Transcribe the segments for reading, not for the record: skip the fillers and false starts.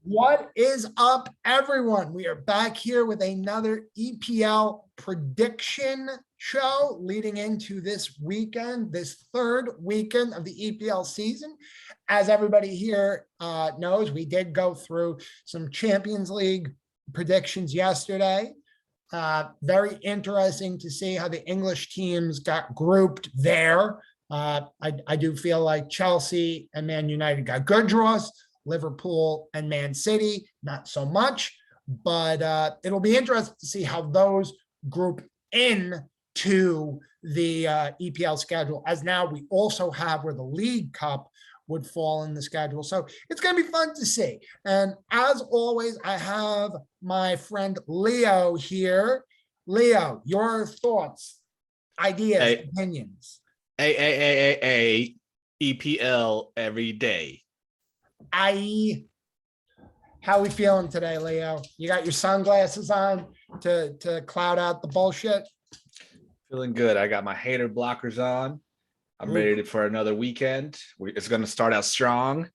What is up, everyone? We are back here with another EPL prediction show leading into this weekend, this third weekend of the EPL season. As everybody here knows, we did go through some Champions League predictions yesterday. Very interesting to see how the English teams got grouped there. I do feel like Chelsea and Man United got good draws. Liverpool and Man City, not so much, but it'll be interesting to see how those group into the EPL schedule, as now we also have where the League Cup would fall in the schedule. So it's going to be fun to see. And as always, I have my friend Leo here. Leo, your thoughts, ideas, opinions. EPL every day. How we feeling today, Leo? You got your sunglasses on to cloud out the bullshit? Feeling good. I got my hater blockers on. I'm ready for another weekend. It's going to start out strong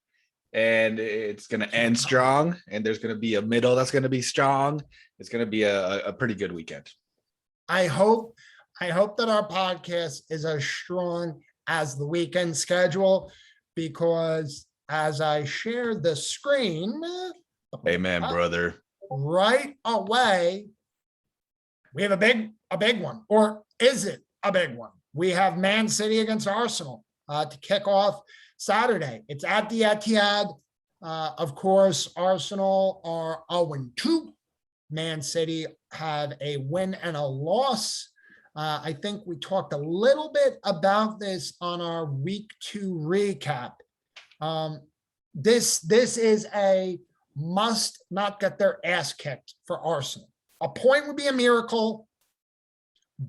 and it's going to end strong. And there's going to be a middle that's going to be strong. It's going to be a pretty good weekend. I hope that our podcast is as strong as the weekend schedule, because as I share the screen, amen, brother, right away, we have a big one. Or is it a big one? We have Man City against Arsenal to kick off Saturday. It's at the Etihad. Of course, Arsenal are 0-2. Man City have a win and a loss. I think we talked a little bit about this on our week 2 recap. This is a must not get their ass kicked for Arsenal. A point would be a miracle,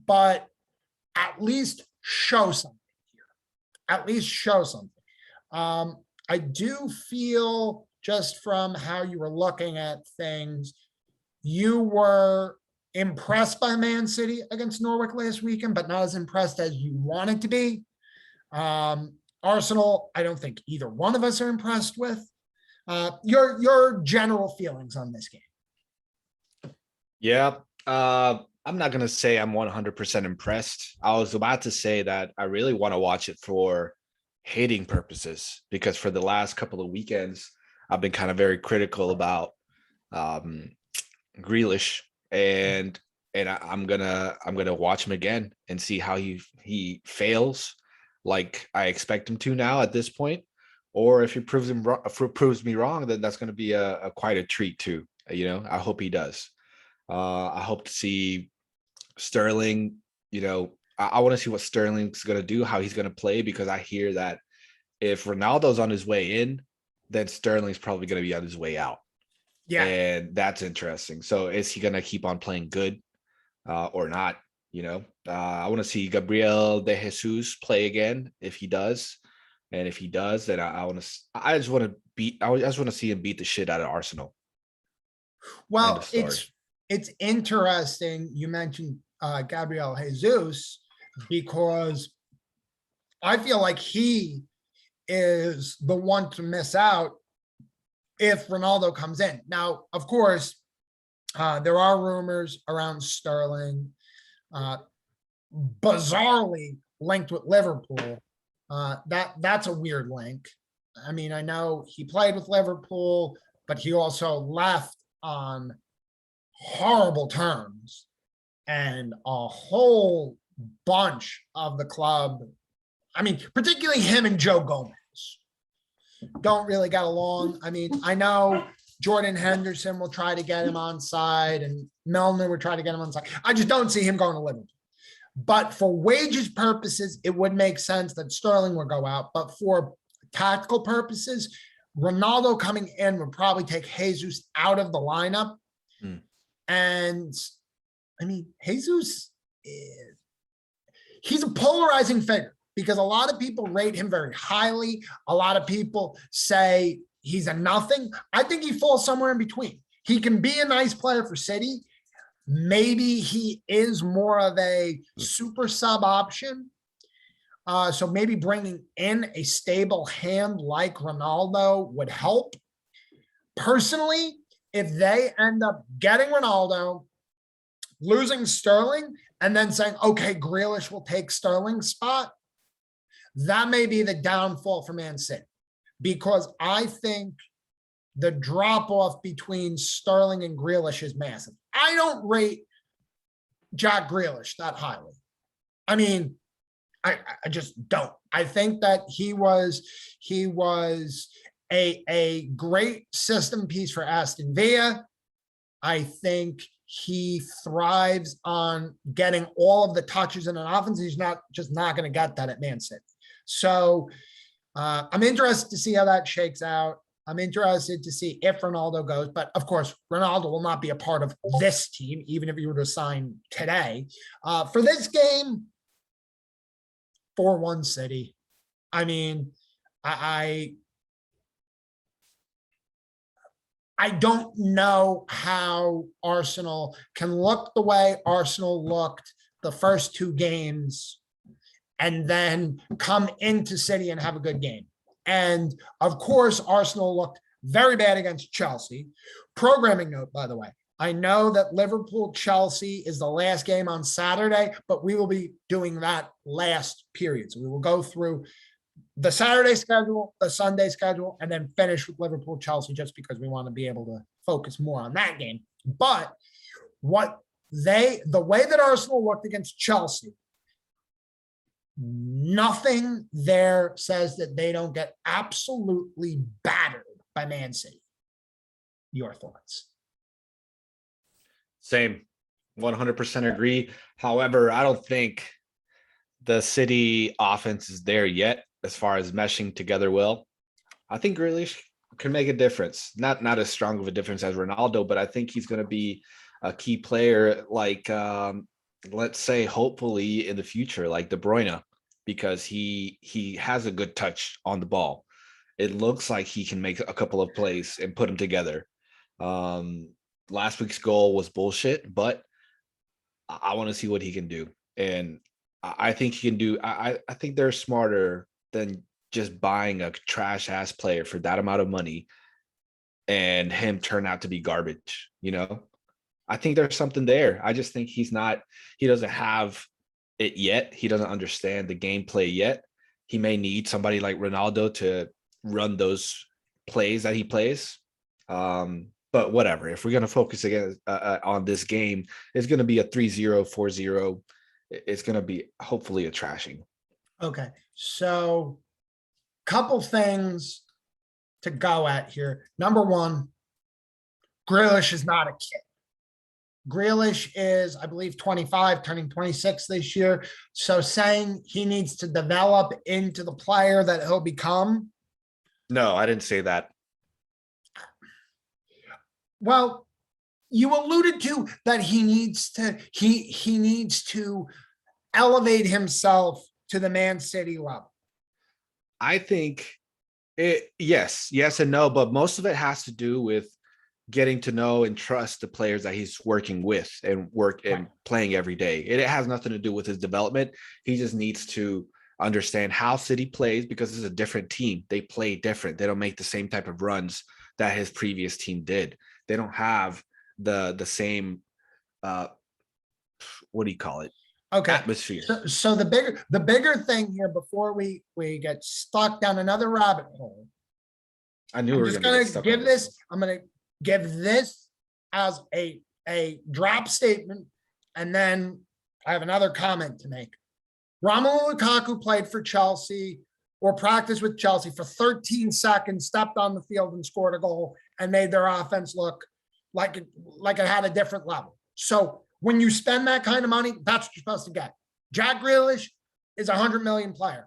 but at least show something here. At least show something. I do feel, just from how you were looking at things, you were impressed by Man City against Norwich last weekend, but not as impressed as you wanted to be. Arsenal, I don't think either one of us are impressed with. Your general feelings on this game. Yeah, I'm not going to say I'm 100% impressed. I was about to say that I really want to watch it for hating purposes, because for the last couple of weekends, I've been kind of very critical about Grealish, and I'm gonna watch him again and see how he fails, like I expect him to now at this point, or if he proves me wrong, then that's going to be a quite a treat too. I hope he does. I hope to see Sterling. I want to see what Sterling's going to do, how he's going to play, because I hear that if Ronaldo's on his way in, then Sterling's probably going to be on his way out. Yeah, and that's interesting. So is he going to keep on playing good or not? I want to see Gabriel de Jesus play again if he does, and if he does, then I just want to see him beat the shit out of Arsenal. Well, it's interesting you mentioned Gabriel Jesus, because I feel like he is the one to miss out if Ronaldo comes in. Now, of course, there are rumors around Sterling, bizarrely linked with Liverpool. That's a weird link. I mean, I know he played with Liverpool, but he also left on horrible terms, and a whole bunch of the club, I mean, particularly him and Joe Gomez, don't really get along. I mean, I know Jordan Henderson will try to get him on side, and Milner will try to get him on side. I just don't see him going to Liverpool. But for wages purposes, it would make sense that Sterling would go out. But for tactical purposes, Ronaldo coming in would probably take Jesus out of the lineup. And I mean, Jesus he's a polarizing figure, because a lot of people rate him very highly. A lot of people say he's a nothing. I think he falls somewhere in between. He can be a nice player for City. Maybe he is more of a super sub option. So maybe bringing in a stable hand like Ronaldo would help. personally, if they end up getting Ronaldo, losing Sterling, and then saying, okay, Grealish will take Sterling's spot, that may be the downfall for Man City, because I think the drop off between Sterling and Grealish is massive. I don't rate Jack Grealish that highly. I mean, I just don't. I think that he was a great system piece for Aston Villa. I think he thrives on getting all of the touches in an offense. He's not going to get that at Man City. So I'm interested to see how that shakes out. I'm interested to see if Ronaldo goes, but of course, Ronaldo will not be a part of this team, even if he were to sign today. For this game, 4-1 City. I mean, I don't know how Arsenal can look the way Arsenal looked the first two games and then come into City and have a good game. And of course, Arsenal looked very bad against Chelsea. Programming note, by the way, I know that Liverpool-Chelsea is the last game on Saturday, but we will be doing that last period. So we will go through the Saturday schedule, the Sunday schedule, and then finish with Liverpool-Chelsea just because we want to be able to focus more on that game. But the way that Arsenal looked against Chelsea, nothing there says that they don't get absolutely battered by Man City. Your thoughts? Same. 100% agree. However, I don't think the City offense is there yet as far as meshing together well. I think Grealish can make a difference. Not as strong of a difference as Ronaldo, but I think he's going to be a key player, like let's say hopefully in the future, like De Bruyne, because he has a good touch on the ball. It looks like he can make a couple of plays and put them together. Last week's goal was bullshit, but I want to see what he can do. And I think he can do, I think they're smarter than just buying a trash ass player for that amount of money and him turn out to be garbage. I think there's something there. I just think he doesn't have it yet. He doesn't understand the gameplay yet. He may need somebody like Ronaldo to run those plays that he plays. But whatever, if we're going to focus again on this game, it's going to be a 3-0, 4-0. It's going to be hopefully a trashing. Okay. So couple things to go at here. Number one, Grealish is not a kid. Grealish is, I believe, 25, turning 26 this year. So saying he needs to develop into the player that he'll become. No, I didn't say that. Well, you alluded to that he needs to elevate himself to the Man City level. I think yes and no, but most of it has to do with getting to know and trust the players that he's working with and playing every day. It has nothing to do with his development. He just needs to understand how City plays, because it's a different team. They play different. They don't make the same type of runs that his previous team did. They don't have the same what do you call it? Okay. Atmosphere. So the bigger thing here before we get stuck down another rabbit hole. I knew we were going to give this. I'm going to give this as a drop statement, and then I have another comment to make. Romelu Lukaku played for Chelsea or practiced with Chelsea for 13 seconds, stepped on the field and scored a goal and made their offense look like it had a different level. So when you spend that kind of money, that's what you're supposed to get. Jack Grealish is a 100 million player.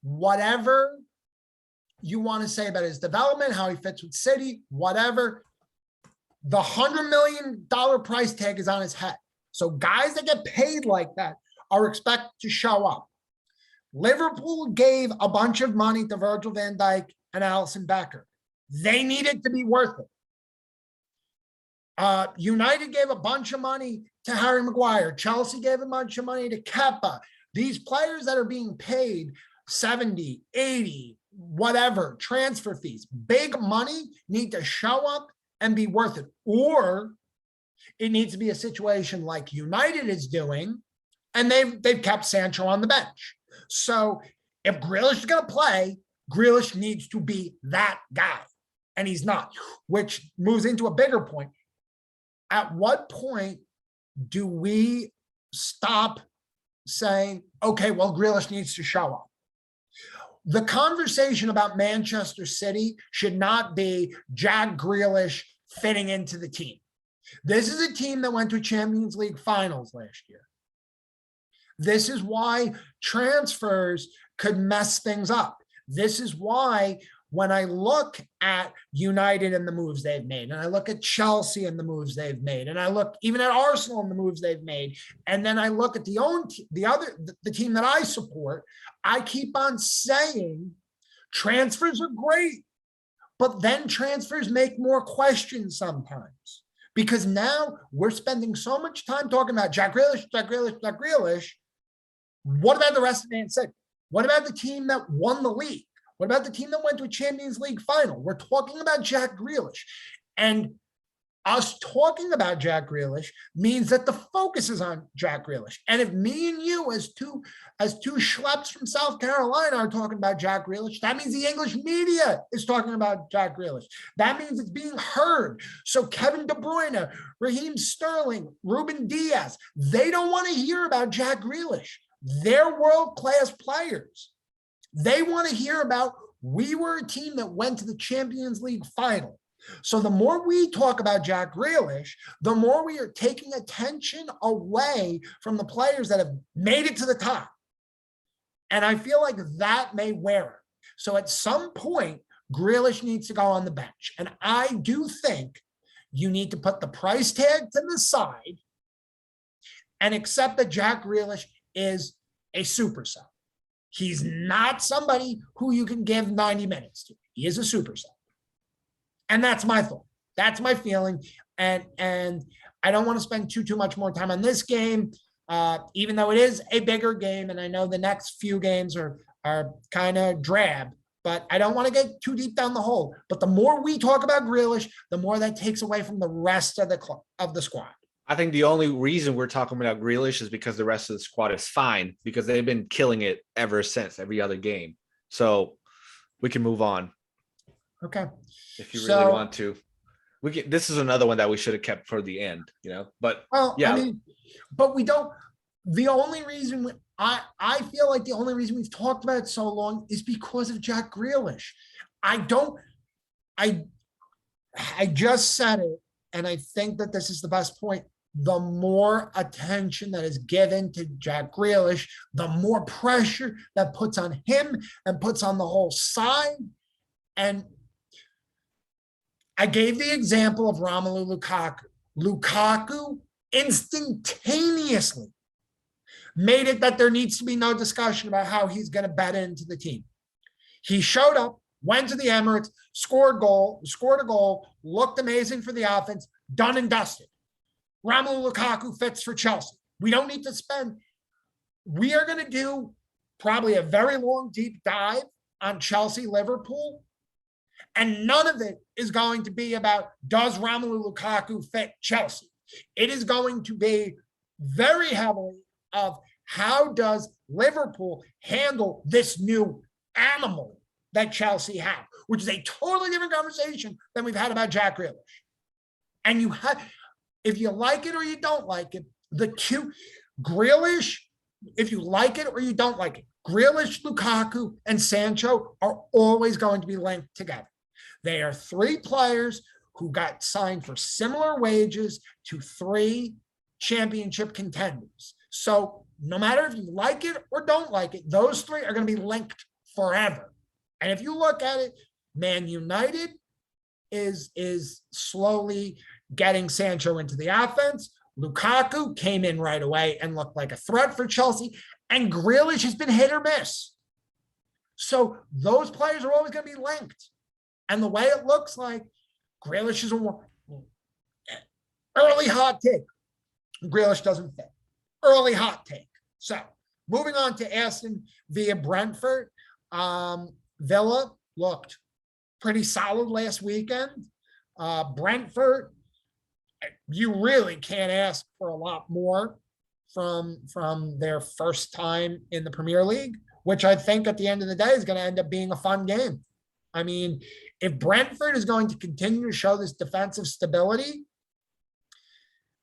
Whatever you want to say about his development, how he fits with City, whatever, the $100 million price tag is on his head. So guys that get paid like that are expected to show up. Liverpool gave a bunch of money to Virgil van Dijk and Alisson Becker. They needed to be worth it. United gave a bunch of money to Harry Maguire. Chelsea gave a bunch of money to Kepa. These players that are being paid 70, 80, whatever, transfer fees, big money need to show up and be worth it. Or it needs to be a situation like United is doing, and they've kept Sancho on the bench. So if Grealish is going to play, Grealish needs to be that guy, and he's not, which moves into a bigger point. At what point do we stop saying, okay, well, Grealish needs to show up? The conversation about Manchester City should not be Jack Grealish fitting into the team. This is a team that went to Champions League finals last year. This is why transfers could mess things up. This is why when I look at United and the moves they've made, and I look at Chelsea and the moves they've made, and I look even at Arsenal and the moves they've made, and then I look at the team that I support, I keep on saying transfers are great, but then transfers make more questions sometimes. Because now we're spending so much time talking about Jack Grealish, Jack Grealish, Jack Grealish. What about the rest of Man City? What about the team that won the league? What about the team that went to a Champions League final? We're talking about Jack Grealish. And us talking about Jack Grealish means that the focus is on Jack Grealish. And if me and you as two schleps from South Carolina are talking about Jack Grealish, that means the English media is talking about Jack Grealish. That means it's being heard. So Kevin De Bruyne, Raheem Sterling, Ruben Diaz, they don't want to hear about Jack Grealish. They're world-class players. They want to hear about, we were a team that went to the Champions League final. So the more we talk about Jack Grealish, the more we are taking attention away from the players that have made it to the top. And I feel like that may wear it. So at some point, Grealish needs to go on the bench. And I do think you need to put the price tag to the side and accept that Jack Grealish is a super sub. He's not somebody who you can give 90 minutes to. He is a super sub. And that's my thought. That's my feeling. And I don't want to spend too much more time on this game, even though it is a bigger game. And I know the next few games are kind of drab, but I don't want to get too deep down the hole. But the more we talk about Grealish, the more that takes away from the rest of the squad. I think the only reason we're talking about Grealish is because the rest of the squad is fine, because they've been killing it ever since, every other game. So we can move on. Okay. If you really want to. This is another one that we should have kept for the end, But yeah. I mean, but we don't. The only reason I feel like the only reason we've talked about it so long is because of Jack Grealish. I just said it, and I think that this is the best point. The more attention that is given to Jack Grealish, the more pressure that puts on him and puts on the whole side. And I gave the example of Romelu Lukaku. Lukaku instantaneously made it that there needs to be no discussion about how he's going to bet into the team. He showed up, went to the Emirates, scored a goal, looked amazing for the offense, done and dusted. Romelu Lukaku fits for Chelsea. We don't need to spend. We are going to do probably a very long, deep dive on Chelsea, Liverpool. And none of it is going to be about, does Romelu Lukaku fit Chelsea? It is going to be very heavily of, how does Liverpool handle this new animal that Chelsea have, which is a totally different conversation than we've had about Jack Grealish. And you have, if you like it or you don't like it, Grealish, if you like it or you don't like it, Grealish, Lukaku, and Sancho are always going to be linked together. They are three players who got signed for similar wages to three championship contenders. So no matter if you like it or don't like it, those three are going to be linked forever. And if you look at it, Man United is slowly getting Sancho into the offense. Lukaku came in right away and looked like a threat for Chelsea. And Grealish has been hit or miss. So those players are always going to be linked. And the way it looks like, Grealish is an early hot take. Grealish doesn't fit. Early hot take. So moving on to Aston via Brentford. Villa looked pretty solid last weekend. Brentford, you really can't ask for a lot more from their first time in the Premier League, which I think at the end of the day is going to end up being a fun game. I mean, if Brentford is going to continue to show this defensive stability,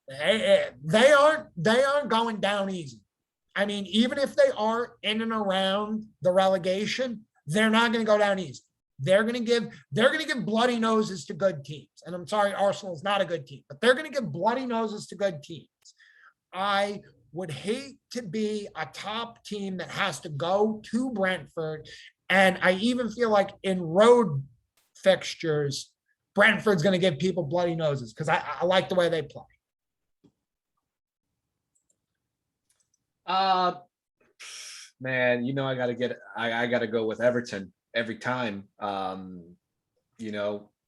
they aren't going down easy. I mean, even if they are in and around the relegation, they're not going to go down easy. They're going to give bloody noses to good teams. And I'm sorry, Arsenal is not a good team, but they're going to give bloody noses to good teams. I would hate to be a top team that has to go to Brentford. And I even feel like in road fixtures, Brentford's going to give people bloody noses because I like the way they play. Man, I gotta go with Everton every time.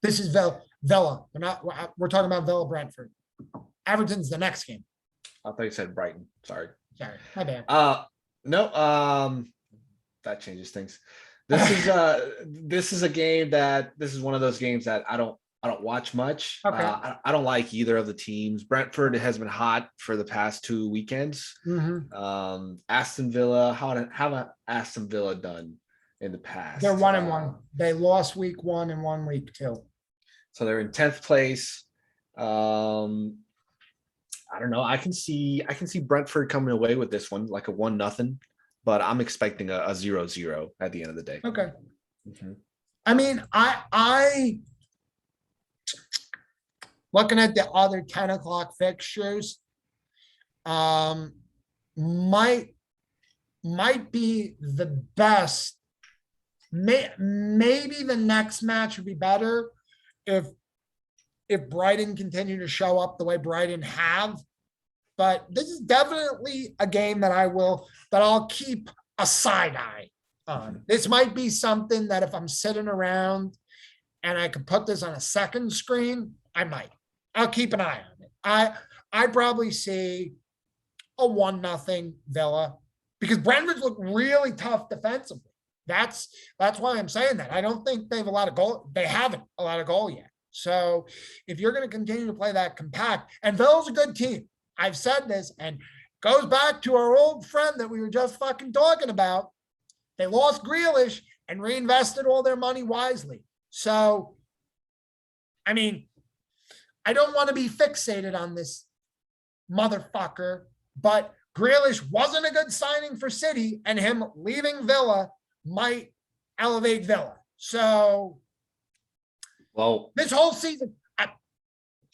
This is Villa. We're talking about Villa Brentford. Everton's the next game. I thought you said Brighton. Sorry, my bad. No, that changes things. This is a game this is one of those games that I don't watch much. Okay. I don't like either of the teams. Brentford has been hot for the past 2 weekends. Mm-hmm. Aston Villa, how Aston Villa done in the past? They're 1-1. They lost week 1 and won week 2. So they're in 10th place. I don't know. I can see Brentford coming away with this one, like a 1-0, but I'm expecting a 0-0 at the end of the day. Okay. Mm-hmm. I mean, I looking at the other 10 o'clock fixtures, might be the best. Maybe the next match would be better if Brighton continue to show up the way Brighton have. But this is definitely a game that I'll keep a side eye on. This might be something that if I'm sitting around and I could put this on a second screen, I might. I'll keep an eye on it. I probably see a 1-0 Villa because Brentford look really tough defensively. That's why I'm saying that. I don't think they have a lot of goal. They haven't a lot of goal yet. So if you're going to continue to play that compact, and Villa's a good team. I've said this, and goes back to our old friend that we were just fucking talking about. They lost Grealish and reinvested all their money wisely. So, I mean, I don't want to be fixated on this motherfucker, but Grealish wasn't a good signing for City, and him leaving Villa might elevate Villa. So, well, this whole season,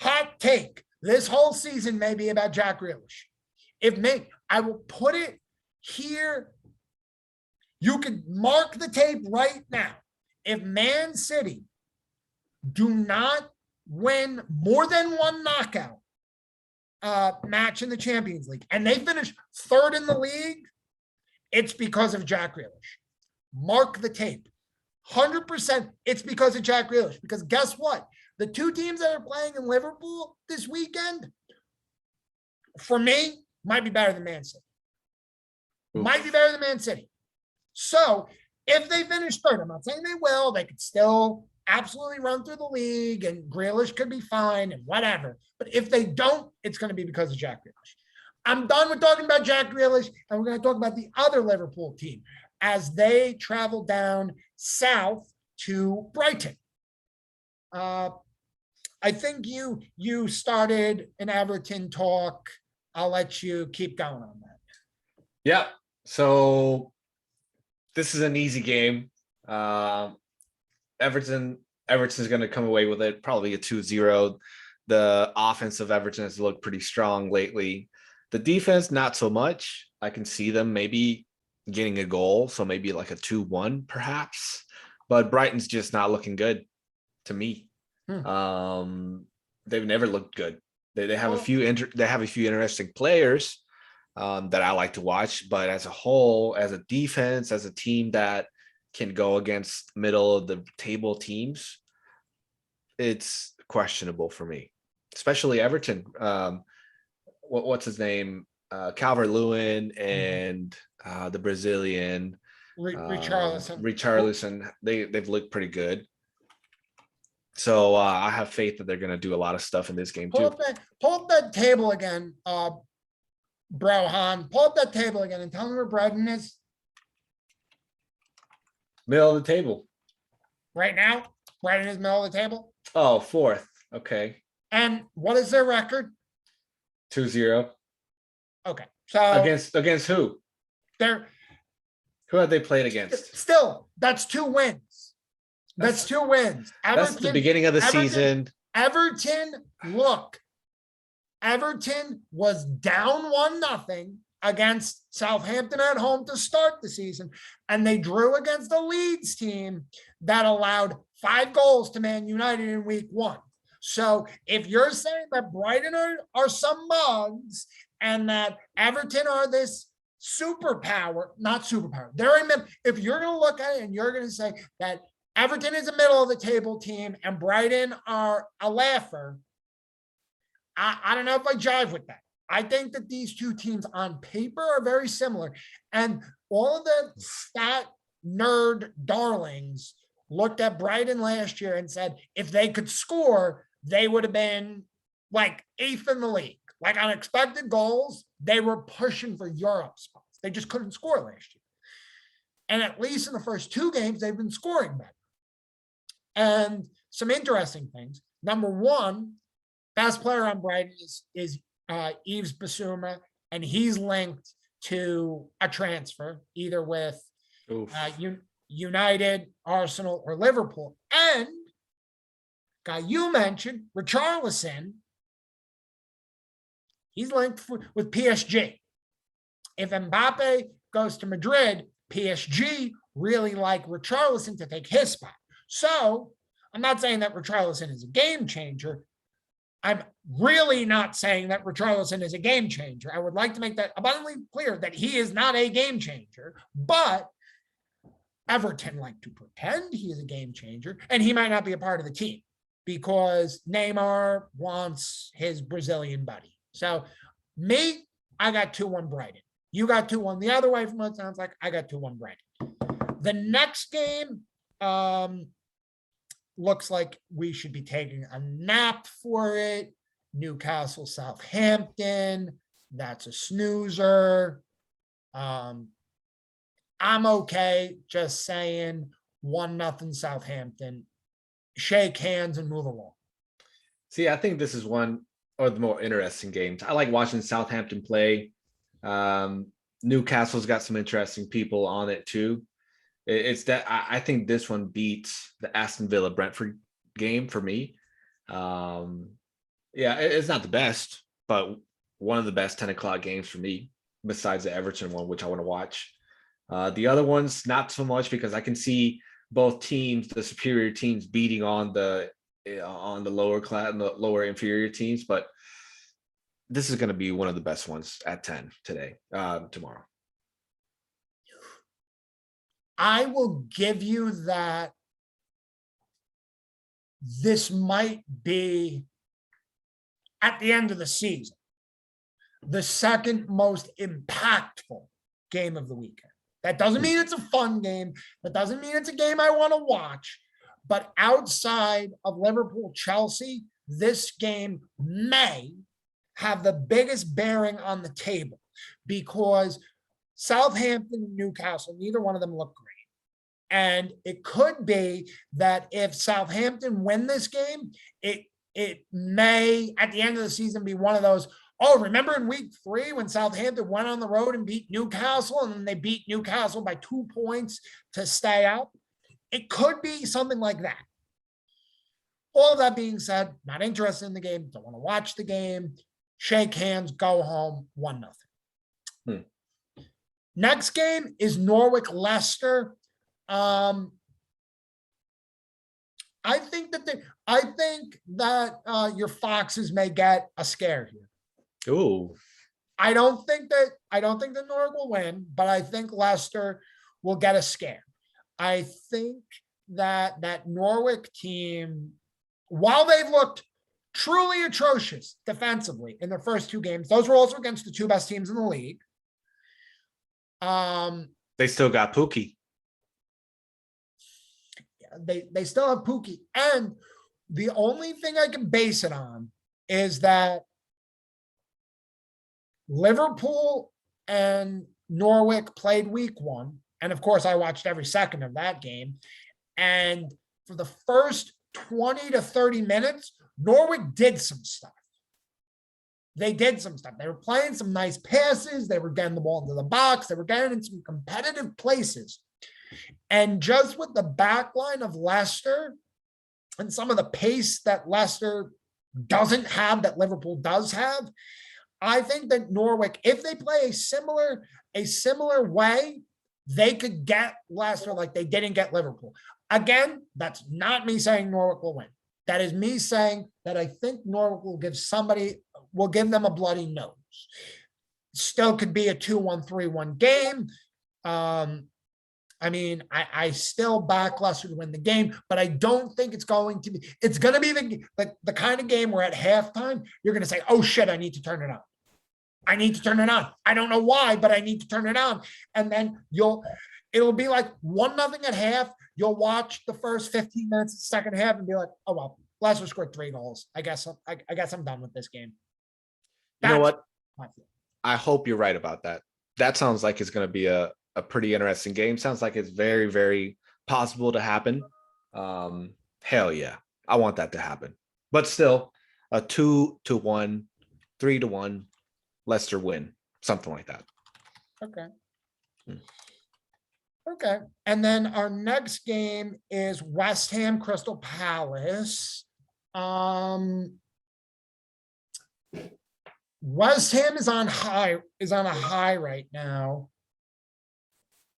hot take, this whole season may be about Jack Grealish. I will put it here. You can mark the tape right now. If Man City do not win more than one knockout match in the Champions League, and they finish 3rd in the league, it's because of Jack Grealish. Mark the tape. 100% it's because of Jack Grealish. Because guess what? The 2 teams that are playing in Liverpool this weekend, for me, might be better than Man City. Might be better than Man City. So if they finish 3rd, I'm not saying they will. They could still absolutely run through the league, and Grealish could be fine and whatever. But if they don't, it's going to be because of Jack Grealish. I'm done with talking about Jack Grealish, and we're going to talk about the other Liverpool team as they travel down south to Brighton. I think you started an Everton talk. I'll let you keep going on that. Yeah. So this is an easy game. Everton's going to come away with it, probably a 2-0. The offense of Everton has looked pretty strong lately. The defense, not so much. I can see them maybe getting a goal, so maybe like a 2-1 perhaps. But Brighton's just not looking good to me. They've never looked good. They have a few interesting players that I like to watch, but as a whole, as a defense, as a team that can go against middle of the table teams, it's questionable for me, especially Everton. What's his name? Calvert-Lewin and the Brazilian. Richarlison. Richarlison, they've looked pretty good. So I have faith that they're going to do a lot of stuff in this game Pull too. up that table again, bro Han. Pull up that table again and tell me where Brighton is Middle of the table. right now. Brighton is middle of the table. Oh, fourth. Okay. And what is their record? 2-0. Okay. So Against who? they're Who have they played against? still, that's 2 wins. That's 2 wins. That's the beginning of the season. Everton was down 1-0 against Southampton at home to start the season, and they drew against the Leeds team that allowed 5 goals to Man United in week 1. So if you're saying that Brighton are some mugs and that Everton are this superpower, not superpower, if you're going to look at it and you're going to say that Everton is a middle of the table team and Brighton are a laugher, I don't know if I jive with that. I think that these two teams on paper are very similar. And all of the stat nerd darlings looked at Brighton last year and said, if they could score, they would have been like 8th in the league. Like on expected goals, they were pushing for Europe spots. They just couldn't score last year. And at least in the first 2 games, they've been scoring better. And some interesting things. Number 1, best player on Brighton is Yves Bissouma, and he's linked to a transfer, either with United, Arsenal, or Liverpool. And guy you mentioned, Richarlison, he's linked with PSG. If Mbappe goes to Madrid, PSG really like Richarlison to take his spot. So I'm not saying that Richarlison is a game changer. I'm really not saying that Richarlison is a game changer. I would like to make that abundantly clear that he is not a game changer, but Everton like to pretend he is a game changer, and he might not be a part of the team because Neymar wants his Brazilian buddy. So me, I got 2-1 Brighton. You got 2-1 the other way from what it sounds like. I got 2-1 Brighton. The next game looks like we should be taking a nap for it. Newcastle, Southampton. That's a snoozer. I'm okay just saying 1-0 Southampton. Shake hands and move along. See, I think this is one of the more interesting games. I like watching Southampton play. Newcastle's got some interesting people on it too. It's that I think this one beats the Aston Villa Brentford game for me. It's not the best, but one of the best 10 o'clock games for me, besides the Everton one, which I want to watch. The other ones, not so much, because I can see both teams, the superior teams, beating on the lower class and the lower inferior teams. But this is going to be one of the best ones at 10 tomorrow. I will give you that this might be, at the end of the season, the second most impactful game of the weekend. That doesn't mean it's a fun game. That doesn't mean it's a game I want to watch. But outside of Liverpool-Chelsea, this game may have the biggest bearing on the table because Southampton and Newcastle, neither one of them look great. And it could be that if Southampton win this game, it may, at the end of the season, be one of those, oh, remember in week 3 when Southampton went on the road and beat Newcastle, and then they beat Newcastle by 2 points to stay out? It could be something like that. All of that being said, not interested in the game, don't want to watch the game, shake hands, go home, 1-0. Next game is Norwich Lester. I think that your Foxes may get a scare here. Ooh. I don't think that Norwich will win, but I think Leicester will get a scare. I think that Norwich team, while they've looked truly atrocious defensively in their first 2 games, those were also against the 2 best teams in the league. They still got Pookie. they still have Pookie. And the only thing I can base it on is that Liverpool and Norwich played week 1. And of course, I watched every second of that game. And for the first 20 to 30 minutes, Norwich did some stuff. They did some stuff. They were playing some nice passes. They were getting the ball into the box. They were getting in some competitive places. And just with the back line of Leicester and some of the pace that Leicester doesn't have that Liverpool does have, I think that Norwich, if they play a similar way, they could get Leicester like they didn't get Liverpool. Again, that's not me saying Norwich will win. That is me saying that I think Norwich will give them a bloody nose. Still could be a 2-1, 3-1 game. I mean, I still back Leicester to win the game, but I don't think it's going to be the kind of game where at halftime, you're going to say, oh shit, I need to turn it on. I need to turn it on. I don't know why, but I need to turn it on. And then it'll be like 1-0 at half. You'll watch the first 15 minutes of the second half and be like, oh, well, Leicester scored 3 goals. I guess I'm done with this game. You know what? I hope you're right about that. That sounds like it's going to be a pretty interesting game. Sounds like it's very, very possible to happen. Hell yeah. I want that to happen. But still, a 2-1, 3-1 Leicester win. Something like that. Okay. Okay. And then our next game is West Ham Crystal Palace. West Ham is on a high right now.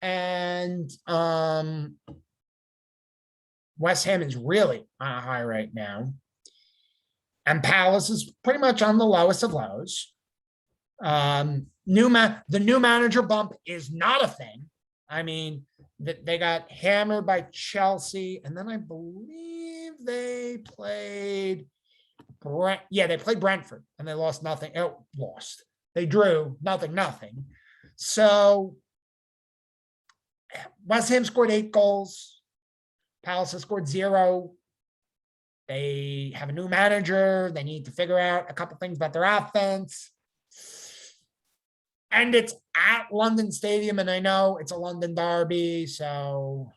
And West Ham is really on a high right now. And Palace is pretty much on the lowest of lows. The new manager bump is not a thing. I mean, they got hammered by Chelsea, and then I believe they played Brentford, and they lost nothing. They drew nothing. So West Ham scored 8 goals. Palace has scored 0. They have a new manager. They need to figure out a couple things about their offense. And it's at London Stadium, and I know it's a London derby. So,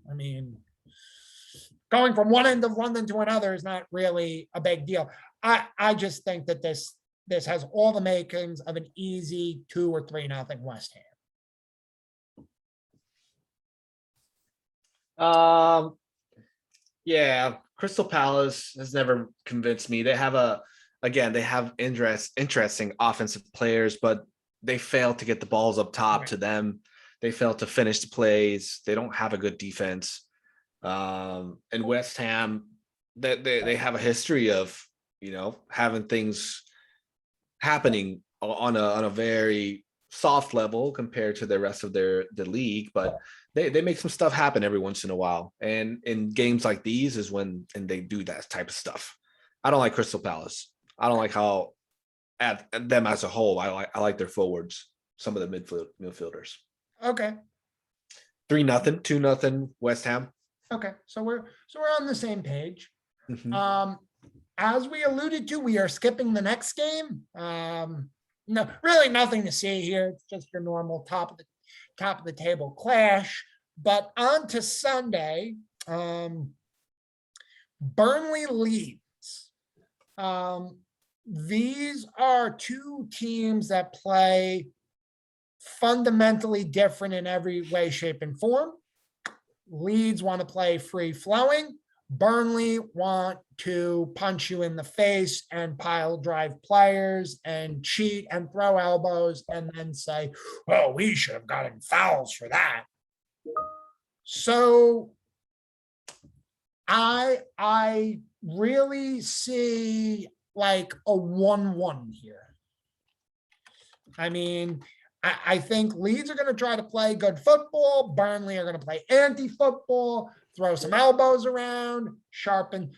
I mean, going from one end of London to another is not really a big deal. I just think that this has all the makings of an easy 2 or 3-0 West Ham. Yeah, Crystal Palace has never convinced me. They have interesting offensive players, but they fail to get the balls up top to them. They fail to finish the plays. They don't have a good defense. And West Ham, they have a history of, having things happening on a very soft level compared to the rest of the league, but they make some stuff happen every once in a while. And in games like these is when they do that type of stuff. I don't like Crystal Palace. I don't like how at them as a whole. I like their forwards, some of the midfielders. Okay. 3-0, 2-0 West Ham. Okay, so we're on the same page. Mm-hmm. As we alluded to, we are skipping the next game. No, really nothing to see here. It's just your normal top of the table clash. But on to Sunday, Burnley Leeds. These are 2 teams that play fundamentally different in every way, shape, and form. Leeds want to play free flowing. Burnley want to punch you in the face and pile drive players and cheat and throw elbows and then say, oh, we should have gotten fouls for that. So I really see like a 1-1 here. I mean, I think Leeds are going to try to play good football. Burnley are going to play anti-football, throw some elbows around, sharpen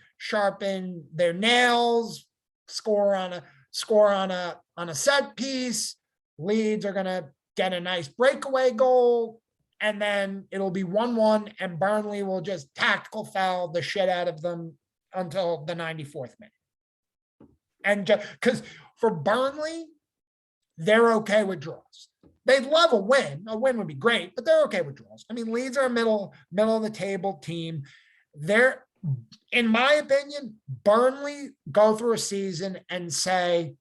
their nails, score on a set piece. Leeds are going to get a nice breakaway goal, and then it'll be 1-1, and Burnley will just tactical foul the shit out of them until the 94th minute. And just because for Burnley, they're okay with draws. They'd love a win. A win would be great, but they're okay with draws. I mean, Leeds are a middle of the table team. They're, in my opinion, Burnley go through a season and say,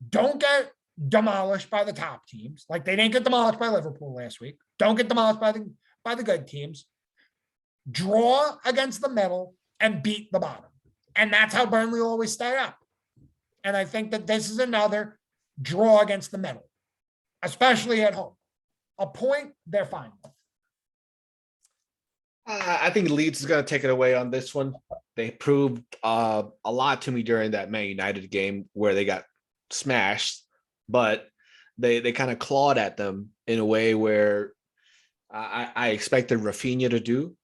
don't get demolished by the top teams. Like they didn't get demolished by Liverpool last week. Don't get demolished by the good teams. Draw against the middle and beat the bottom. And that's how Burnley will always stay up. And I think that this is another draw against the middle, especially at home. A point, they're fine with. I think Leeds is going to take it away on this one. They proved a lot to me during that Man United game where they got smashed, but they kind of clawed at them in a way where I expected Rafinha to do,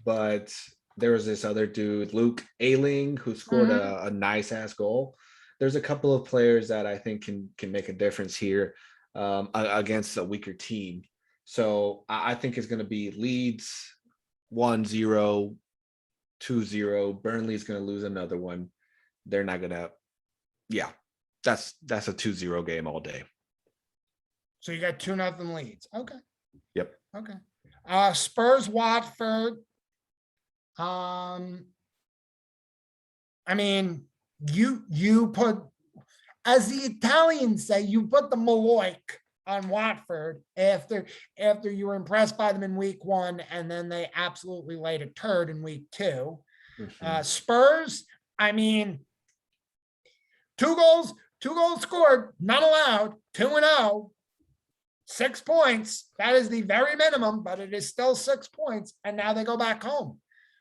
but there was this other dude, Luke Ayling, who scored a nice ass goal. There's a couple of players that I think can make a difference here against a weaker team. So I think it's going to be Leeds 1-0, 2-0. Burnley's going to lose another one. They're not going to. Yeah, that's a 2-0 game all day. So you got 2-0 Leeds. Okay. Yep. Okay. Spurs Watford. I mean, you put, as the Italians say, you put the Maloik on Watford after you were impressed by them in week 1, and then they absolutely laid a turd in week 2. Spurs, I mean, two goals scored, not allowed, 2-0, 6 points. That is the very minimum, but it is still 6 points, and now they go back home.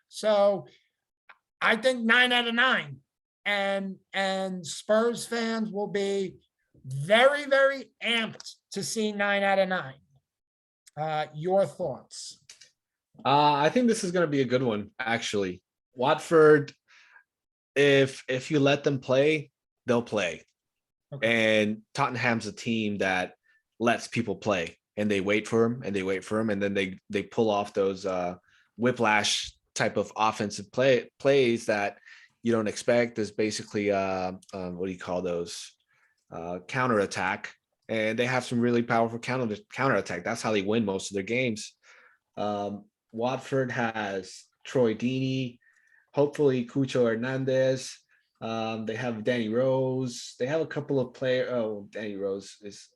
So I think 9 out of 9. And Spurs fans will be very, very amped to see 9 out of 9. Your thoughts? I think this is going to be a good one, actually. Watford, if you let them play, they'll play. Okay. And Tottenham's a team that lets people play, and they wait for them, and then they pull off those whiplash type of offensive plays that you don't expect. There's basically what do you call those? Counterattack, and they have some really powerful counterattack. That's how they win most of their games. Watford has Troy Deeney, hopefully Cucho Hernandez. They have Danny Rose. They have a couple of players. Oh, Danny Rose is,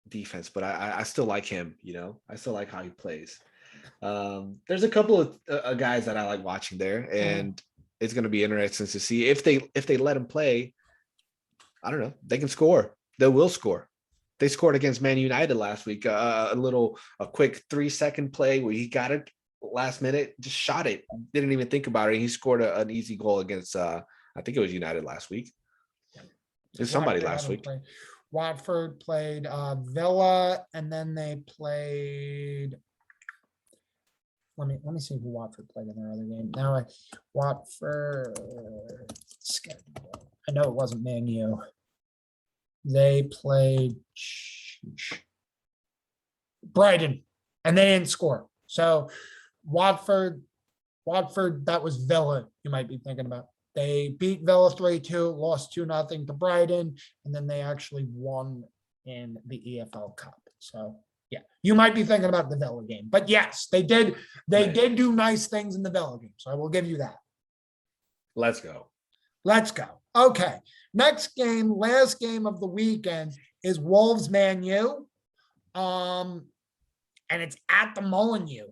defense, but I still like him. I still like how he plays. There's a couple of guys that I like watching there, and it's going to be interesting to see if they let him play. I don't know. They can score. They will score. They scored against Man United last week. A quick 3-second play where he got it last minute, just shot it. Didn't even think about it. He scored an easy goal against, I think it was United last week. It's somebody last week. Watford played Villa, and then they played. Let me see who Watford played in their other game. Now, Watford schedule. I know it wasn't Man U. They played Brighton, and they didn't score. So Watford, that was Villa, you might be thinking about. They beat Villa 3-2, lost 2-0 to Brighton, and then they actually won in the EFL Cup. So yeah, you might be thinking about the Villa game. But yes, they did do nice things in the Villa game. So I will give you that. Let's go. Okay. Next game, last game of the weekend is Wolves Man U. And it's at the Molineux.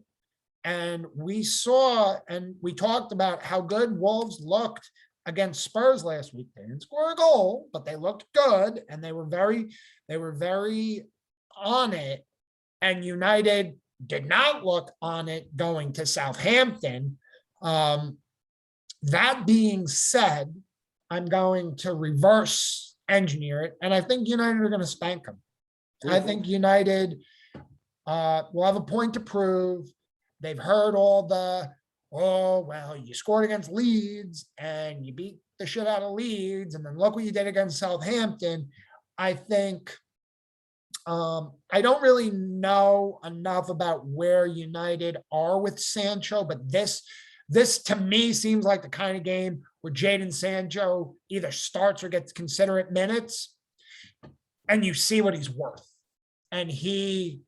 And we saw and we talked about how good Wolves looked against Spurs last week. They didn't score a goal, but they looked good, and they were very on it. And United did not look on it going to Southampton. That being said, I'm going to reverse engineer it, and I think United are going to spank them. I think United will have a point to prove. They've heard all the, you scored against Leeds and you beat the shit out of Leeds, and then look what you did against Southampton. I think I don't really know enough about where United are with Sancho, but this to me seems like the kind of game where Jadon Sancho either starts or gets considerate minutes, and you see what he's worth. And he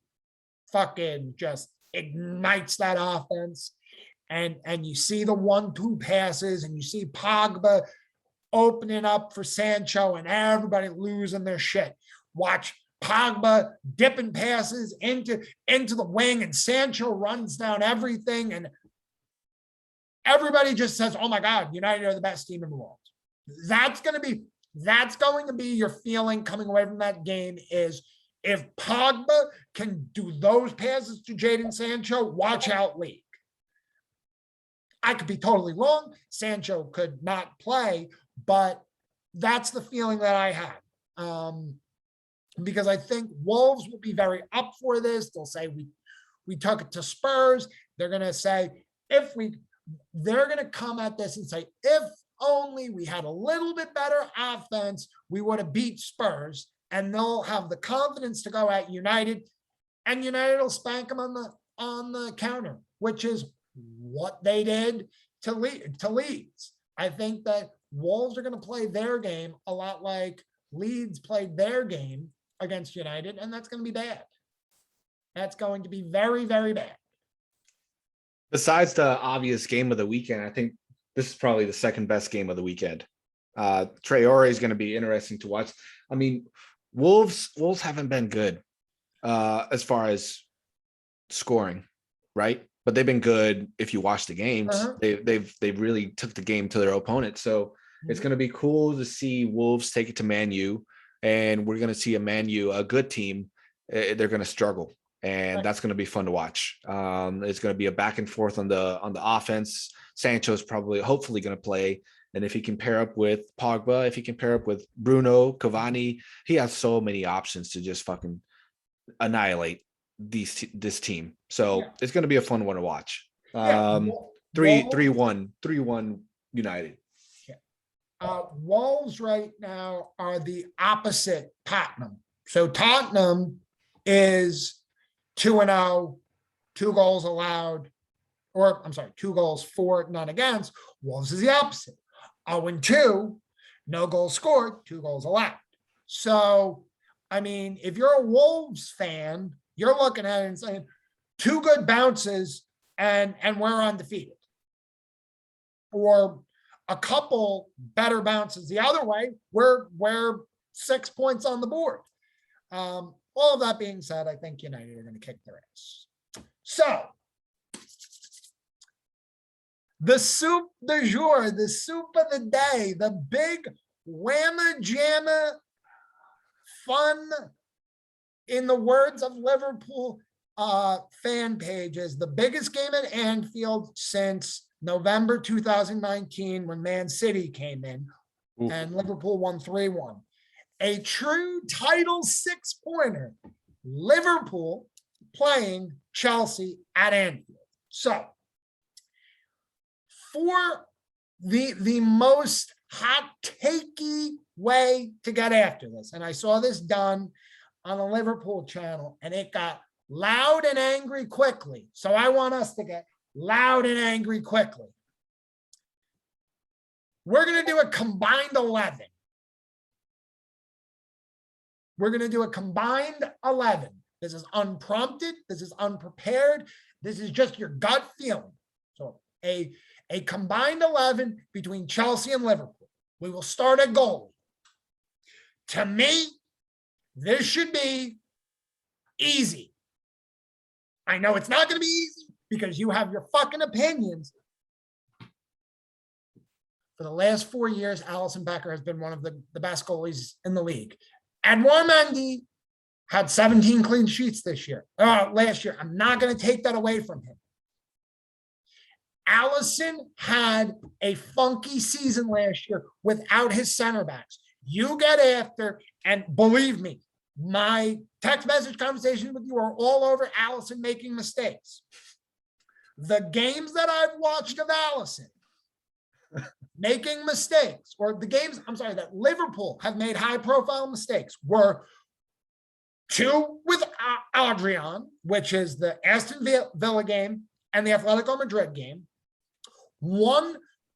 fucking just ignites that offense. And you see the 1-2 passes, and you see Pogba opening up for Sancho and everybody losing their shit. Watch Pogba dipping passes into the wing, and Sancho runs down everything, and everybody just says, "Oh my God, United are the best team in the world." That's going to be your feeling coming away from that game. Is if Pogba can do those passes to Jadon Sancho, watch out, league. I could be totally wrong. Sancho could not play, but that's the feeling that I had. Because I think Wolves will be very up for this. They'll say we took it to Spurs. They're going to say they're going to come at this and say, if only we had a little bit better offense, we would have beat Spurs. And they'll have the confidence to go at United, and United will spank them on the counter, which is what they did to Leeds. I think that Wolves are going to play their game a lot like Leeds played their game against United, and that's going to be bad. That's going to be very, very bad. Besides the obvious game of the weekend, I think this is probably the second best game of the weekend. Traore is going to be interesting to watch. I mean, Wolves haven't been good as far as scoring, right? But they've been good if you watch the games. They've really took the game to their opponent. So it's going to be cool to see Wolves take it to Man U, and we're going to see a Man U, a good team. They're going to struggle, and that's going to be fun to watch. It's going to be a back and forth on the offense. Sancho's hopefully going to play, and if he can pair up with Pogba, if he can pair up with Bruno, Cavani, he has so many options to just fucking annihilate this team. So it's going to be a fun one to watch. 3-1 United. Wolves right now are the opposite Tottenham. So Tottenham is 2-0, 2 goals allowed, or I'm sorry, 2 goals for, none against. Wolves is the opposite. 0-2, no goals scored, 2 goals allowed. So, I mean, if you're a Wolves fan, you're looking at it and saying 2 good bounces and we're undefeated. Or a couple better bounces the other way, we're 6 points on the board. All of that being said, I think United are going to kick their ass. So, the soup du jour, the soup of the day, the big whamma jamma fun, in the words of Liverpool fan pages, the biggest game at Anfield since November 2019 when Man City came in. And Liverpool won 3-1. A true title 6-pointer. Liverpool playing Chelsea at Anfield. So, for the most hot takey way to get after this, and I saw this done on a Liverpool channel, and it got loud and angry quickly. So I want us to get loud and angry quickly. We're going to do a combined 11. We're going to do a combined 11. This is unprompted. This is unprepared. This is just your gut feeling. So a combined 11 between Chelsea and Liverpool. We will start at goalie. To me, this should be easy. I know it's not going to be easy because you have your fucking opinions. For the last 4 years, Alisson Becker has been one of the best goalies in the league. Edouard Mendy had 17 clean sheets last year. I'm not going to take that away from him. Alisson had a funky season last year without his center backs. You get after, and believe me, my text message conversations with you are all over Alisson making mistakes. The games that I've watched of Alisson making mistakes, or the games, that Liverpool have made high-profile mistakes, were 2 with Adrian, which is the Aston Villa game and the Atletico Madrid game. 1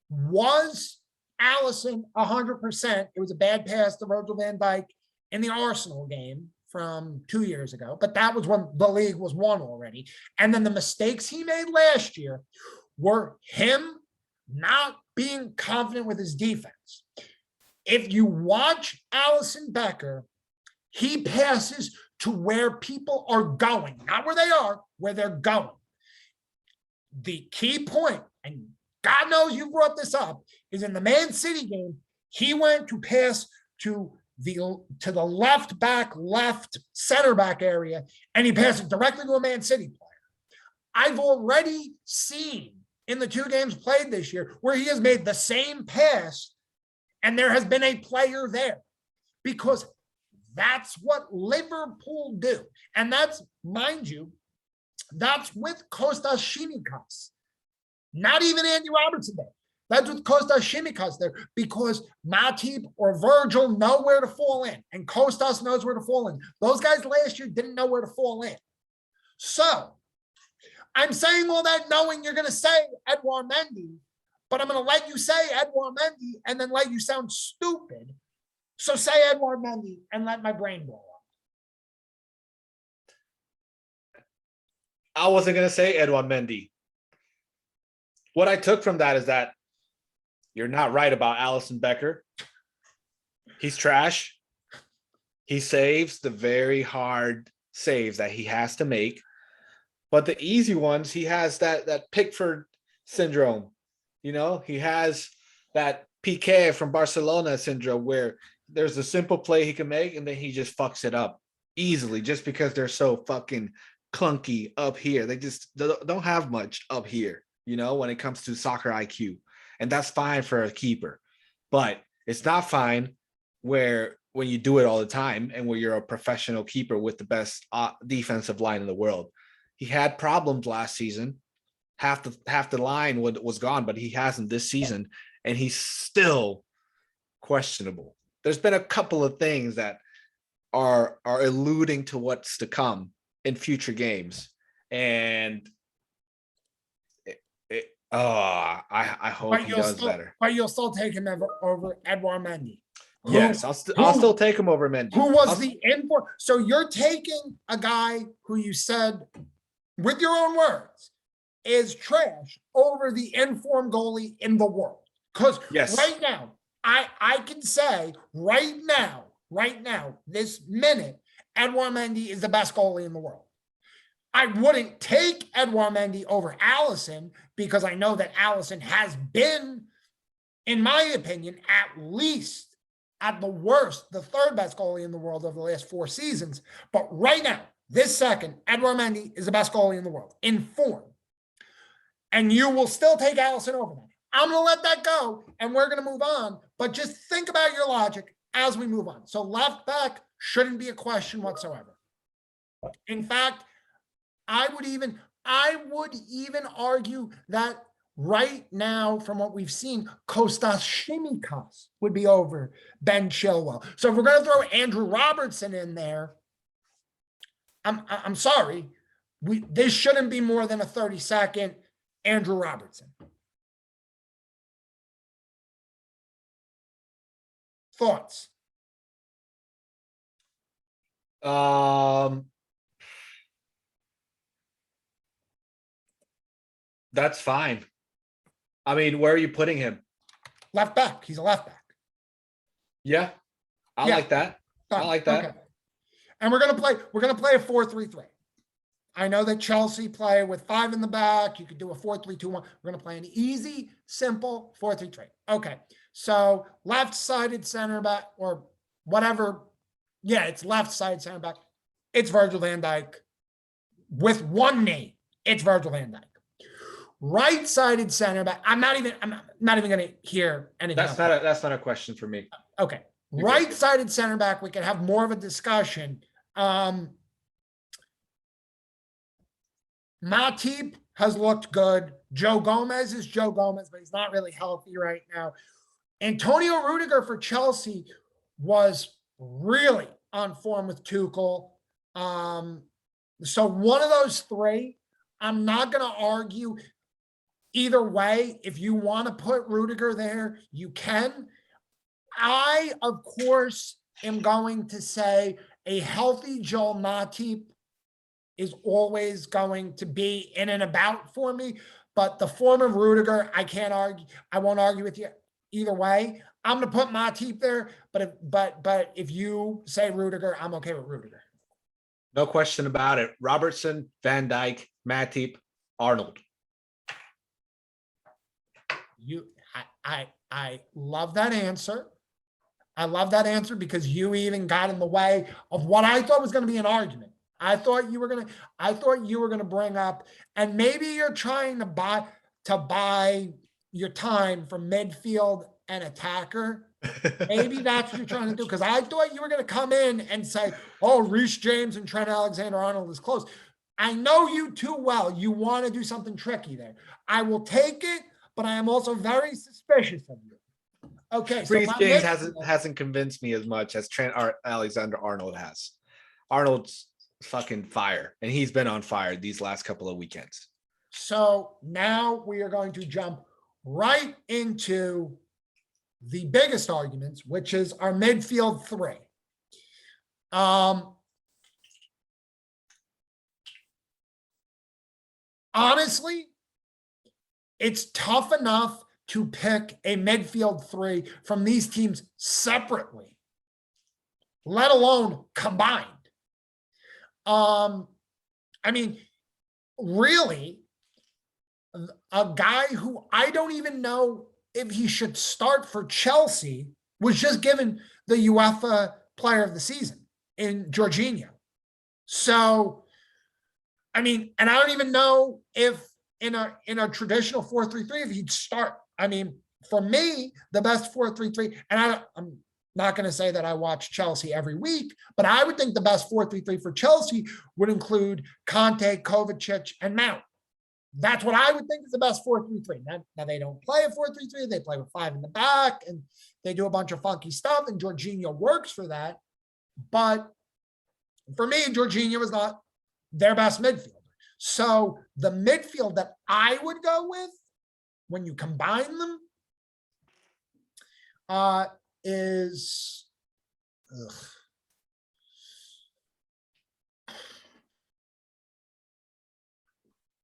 was Alisson 100%. It was a bad pass to Virgil van Dijk in the Arsenal game from 2 years ago, but that was when the league was won already. And then the mistakes he made last year were him not being confident with his defense. If you watch Alisson Becker, he passes to where people are going, not where they are, where they're going. The key point, and God knows you brought this up, is in the Man City game, he went to pass to the left back, left center back area, and he passed it directly to a Man City player. I've already seen in the 2 games played this year where he has made the same pass and there has been a player there, because that's what Liverpool do. And that's, mind you, that's with Kostas Tsimikas. Not even Andy Robertson there. That's with Kostas Tsimikas there, because Matip or Virgil know where to fall in, and Kostas knows where to fall in. Those guys last year didn't know where to fall in. So I'm saying all that knowing you're going to say Edouard Mendy, but I'm going to let you say Edouard Mendy and then let you sound stupid. So say Edouard Mendy and let my brain blow up. I wasn't going to say Edouard Mendy. What I took from that is that you're not right about Alisson Becker. He's trash. He saves the very hard saves that he has to make. But the easy ones, he has that Pickford syndrome. You know, he has that Piqué from Barcelona syndrome where there's a simple play he can make and then he just fucks it up easily just because they're so fucking clunky up here. They just don't have much up here, you know, when it comes to soccer IQ. And that's fine for a keeper. But it's not fine when you do it all the time and where you're a professional keeper with the best defensive line in the world. He had problems last season. Half the line was gone, but he hasn't this season, and he's still questionable. There's been a couple of things that are alluding to what's to come in future games, and I hope he does better. But you'll still take him over Edouard Mendy. Yes, I'll still take him over Mendy. Who was the inform? So you're taking a guy who you said, with your own words, is trash over the informed goalie in the world. Because right now, I can say right now, this minute, Edouard Mendy is the best goalie in the world. I wouldn't take Edouard Mendy over Alisson because I know that Alisson has been, in my opinion, at least at the worst, the 3rd best goalie in the world over the last 4 seasons. But right now, this second, Edouard Mendy is the best goalie in the world in form. And you will still take Alisson over that. I'm going to let that go and we're going to move on. But just think about your logic as we move on. So left back shouldn't be a question whatsoever. In fact, I would even argue that right now, from what we've seen, Kostas Tsimikas would be over Ben Chilwell. So if we're going to throw Andrew Robertson in there, I'm sorry, this shouldn't be more than a 30-second Andrew Robertson. Thoughts? That's fine. I mean, where are you putting him? Left back. He's a left back. Yeah. I like that. I like that. Okay. And we're gonna play a 4-3-3. I know that Chelsea play with 5 in the back. You could do a 4-3-2-1. We're gonna play an easy, simple 4-3-3. Okay. So left-sided center back or whatever. Yeah, it's left-sided center back. It's Virgil van Dijk. With one name, it's Virgil van Dijk. Right-sided center back. I'm not even going to hear anything. That's not a question for me. Okay. Right-sided center back, we can have more of a discussion. Matip has looked good. Joe Gomez is Joe Gomez, but he's not really healthy right now. Antonio Rudiger for Chelsea was really on form with Tuchel. So one of those three, I'm not going to argue either way. If you want to put Rudiger there, you can. I, of course, am going to say a healthy Joel Matip is always going to be in and about for me. But the form of Rudiger, I can't argue. I won't argue with you either way. I'm going to put Matip there, but if you say Rudiger, I'm okay with Rudiger. No question about it. Robertson, Van Dijk, Matip, Arnold. I love that answer. I love that answer because you even got in the way of what I thought was going to be an argument. I thought you were going to bring up, and maybe you're trying to buy your time from midfield and attacker. Maybe that's what you're trying to do. Because I thought you were going to come in and say, oh, Reece James and Trent Alexander-Arnold is close. I know you too well. You want to do something tricky there. I will take it, but I am also very suspicious of you. Okay. Reece James hasn't convinced me as much as Trent Alexander-Arnold has. Arnold's fucking fire, and he's been on fire these last couple of weekends. So now we are going to jump right into the biggest arguments, which is our midfield three. Honestly, it's tough enough to pick a midfield three from these teams separately, let alone combined. I mean, really, a guy who I don't even know if he should start for Chelsea was just given the UEFA Player of the Season in Jorginho. So, I mean, and I don't even know if in a traditional 4-3-3 if he'd start. I mean, for me, the best 4-3-3, and I'm not going to say that I watch Chelsea every week, but I would think the best 4-3-3 for Chelsea would include Conte, Kovacic, and Mount. That's what I would think is the best 4-3-3. Now they don't play a 4-3-3. They play with five in the back, and they do a bunch of funky stuff, and Jorginho works for that. But for me, Jorginho is not their best midfielder. So the midfield that I would go with when you combine them is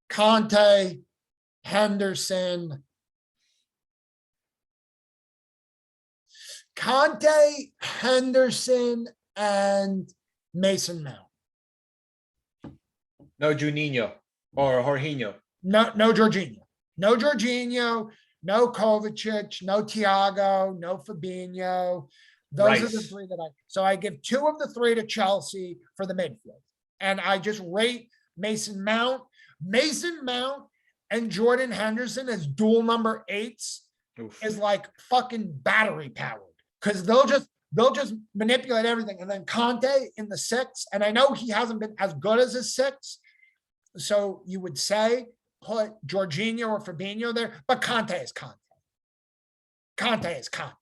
Conte, Henderson, and Mason Mount. No Juninho or Jorginho. No Jorginho. No Jorginho, no Kovacic, no Thiago, no Fabinho. Those are the three that so I give two of the three to Chelsea for the midfield. And I just rate Mason Mount and Jordan Henderson as dual number 8s. Oof. Is like fucking battery powered. Because they'll just manipulate everything. And then Conte in the 6, and I know he hasn't been as good as a 6. So you would say put Jorginho or Fabinho there, but Conte is Conte. Conte is Conte.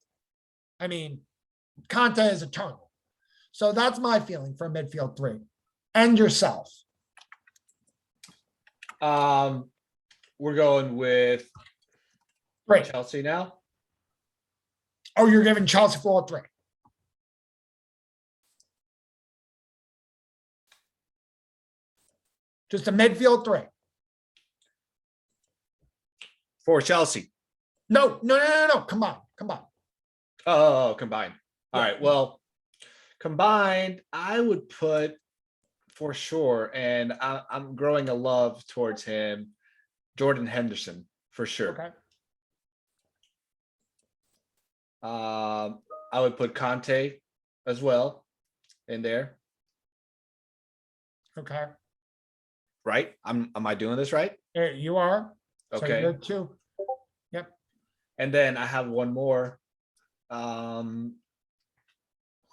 I mean, Conte is eternal. So that's my feeling for midfield 3. And yourself. We're going with Great. Chelsea now. Oh, you're giving Chelsea for all 3. Just a midfield 3. For Chelsea. No. Combine. Oh, combined. All right. Well, combined, I would put for sure, and I'm growing a love towards him, Jordan Henderson, for sure. Okay. I would put Conte as well in there. Okay. Right? Am I doing this right? You are. Okay. So you're 2. Yep. And then I have one more. Who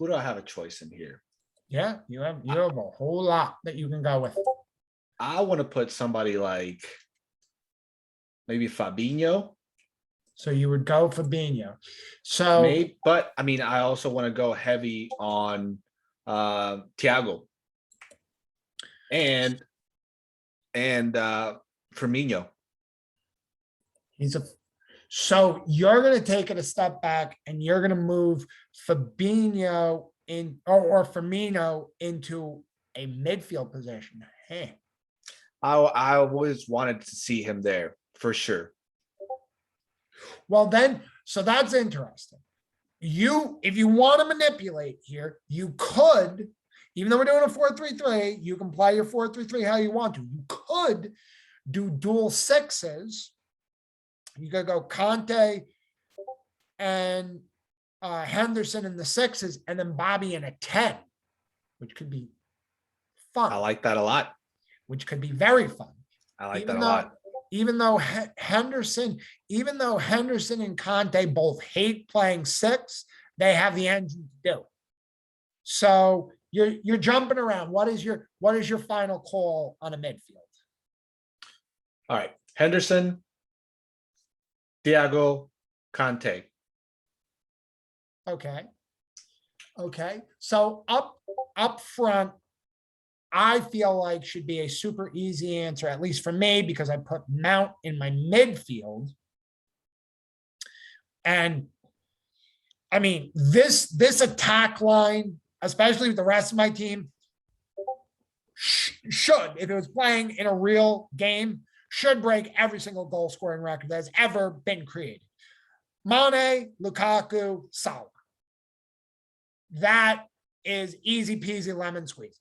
do I have a choice in here? Yeah, you have a whole lot that you can go with. I want to put somebody like maybe Fabinho. So you would go Fabinho. So maybe, but I mean, I also want to go heavy on Thiago. and Firmino. So you're going to take it a step back and you're going to move Fabinho or Firmino into a midfield position. Hey. I always wanted to see him there for sure. Well, then, so that's interesting. If you want to manipulate here, you could, even though we're doing a 4-3-3, you can play your 4-3-3 how you want to. You could do dual sixes. You could go Conte and Henderson in the sixes, and then Bobby in a 10, which could be fun. I like that a lot. Which could be very fun. I like that a lot. Even though Henderson and Conte both hate playing six, they have the engine to do it. So you're jumping around. What is your final call on a midfield? All right, Henderson, Thiago, Conte. Okay. So up front, I feel like should be a super easy answer, at least for me, because I put Mount in my midfield. And I mean, this attack line, especially with the rest of my team, should, if it was playing in a real game, should break every single goal scoring record that has ever been created. Mane, Lukaku, Salah. That is easy peasy lemon squeeze.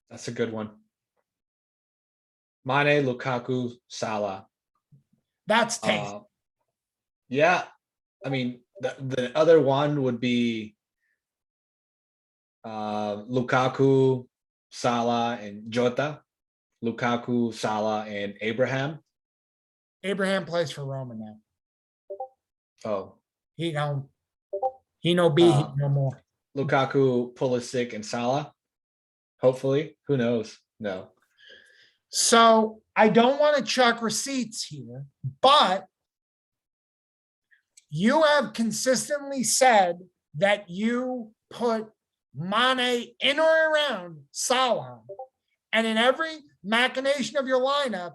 That's a good one. Mane, Lukaku, Salah. That's tasty. Yeah. I mean, the other one would be Lukaku, Salah, and Jota. Lukaku, Salah, and Abraham. Abraham plays for Roma now. Oh. He no B, he no more. Lukaku, Pulisic, and Salah. Hopefully. Who knows? No. So I don't want to chuck receipts here, but you have consistently said that you put Mane in or around Salah, and in every machination of your lineup,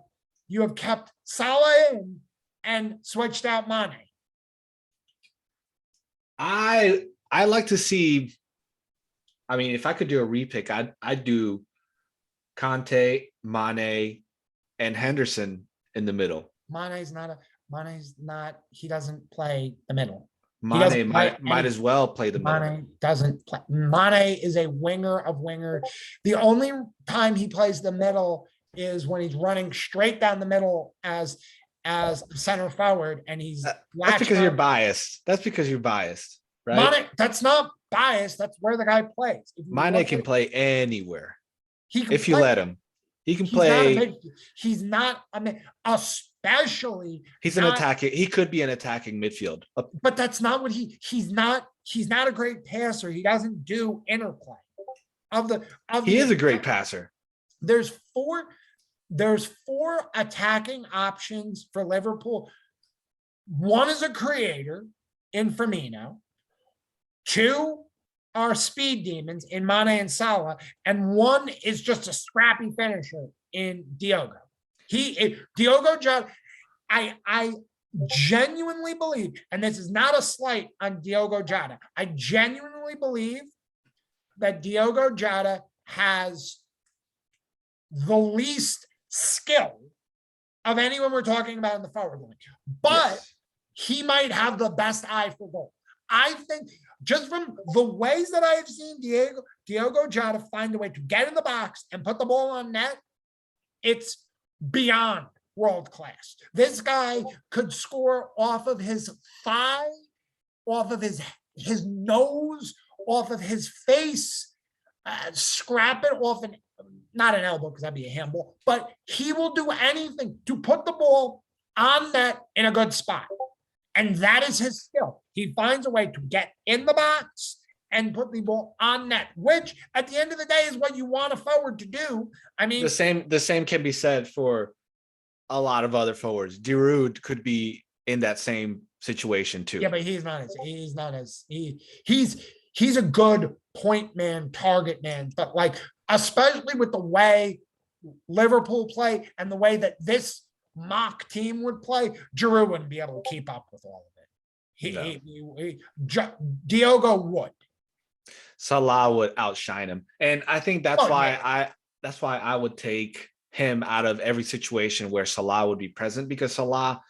you have kept Salah in and switched out Mane. I like to see. I mean, if I could do a repick, I'd do Conte, Mane, and Henderson in the middle. Mane's not. He doesn't play the middle. Mane might as well play the middle. Mane doesn't play. Mane is a winger of winger. The only time he plays the middle is when he's running straight down the middle as center forward, and he's that's because you're biased. That's because you're biased, right? Mane, that's not biased. That's where the guy plays. Mane can play anywhere. If you let him. He can play. He's not. I mean, especially he's an attacking. He could be an attacking midfield, but that's not what he's not. He's not a great passer. He doesn't do interplay. He is a great passer. There's four attacking options for Liverpool. One is a creator in Firmino. Two are speed demons in Mane and Salah, and one is just a scrappy finisher in Diogo. Diogo Jota, I genuinely believe, and this is not a slight on Diogo Jota, I genuinely believe that Diogo Jota has the least skill of anyone we're talking about in the forward line, but he might have the best eye for goal. I think just from the ways that I have seen Diogo Jota find a way to get in the box and put the ball on net, it's beyond world class. This guy could score off of his thigh, off of his nose, off of his face, scrap it off not an elbow because that'd be a handball, but he will do anything to put the ball on net in a good spot. And that is his skill. He finds a way to get in the box and put the ball on net, which at the end of the day is what you want a forward to do. I mean, the same can be said for a lot of other forwards. Giroud could be in that same situation too. Yeah, but he's he's a good point man, target man, but like, especially with the way Liverpool play and the way that this mock team would play, Giroud wouldn't be able to keep up with all of it. Diogo would. Salah would outshine him, and I think that's why I would take him out of every situation where Salah would be present, because Salah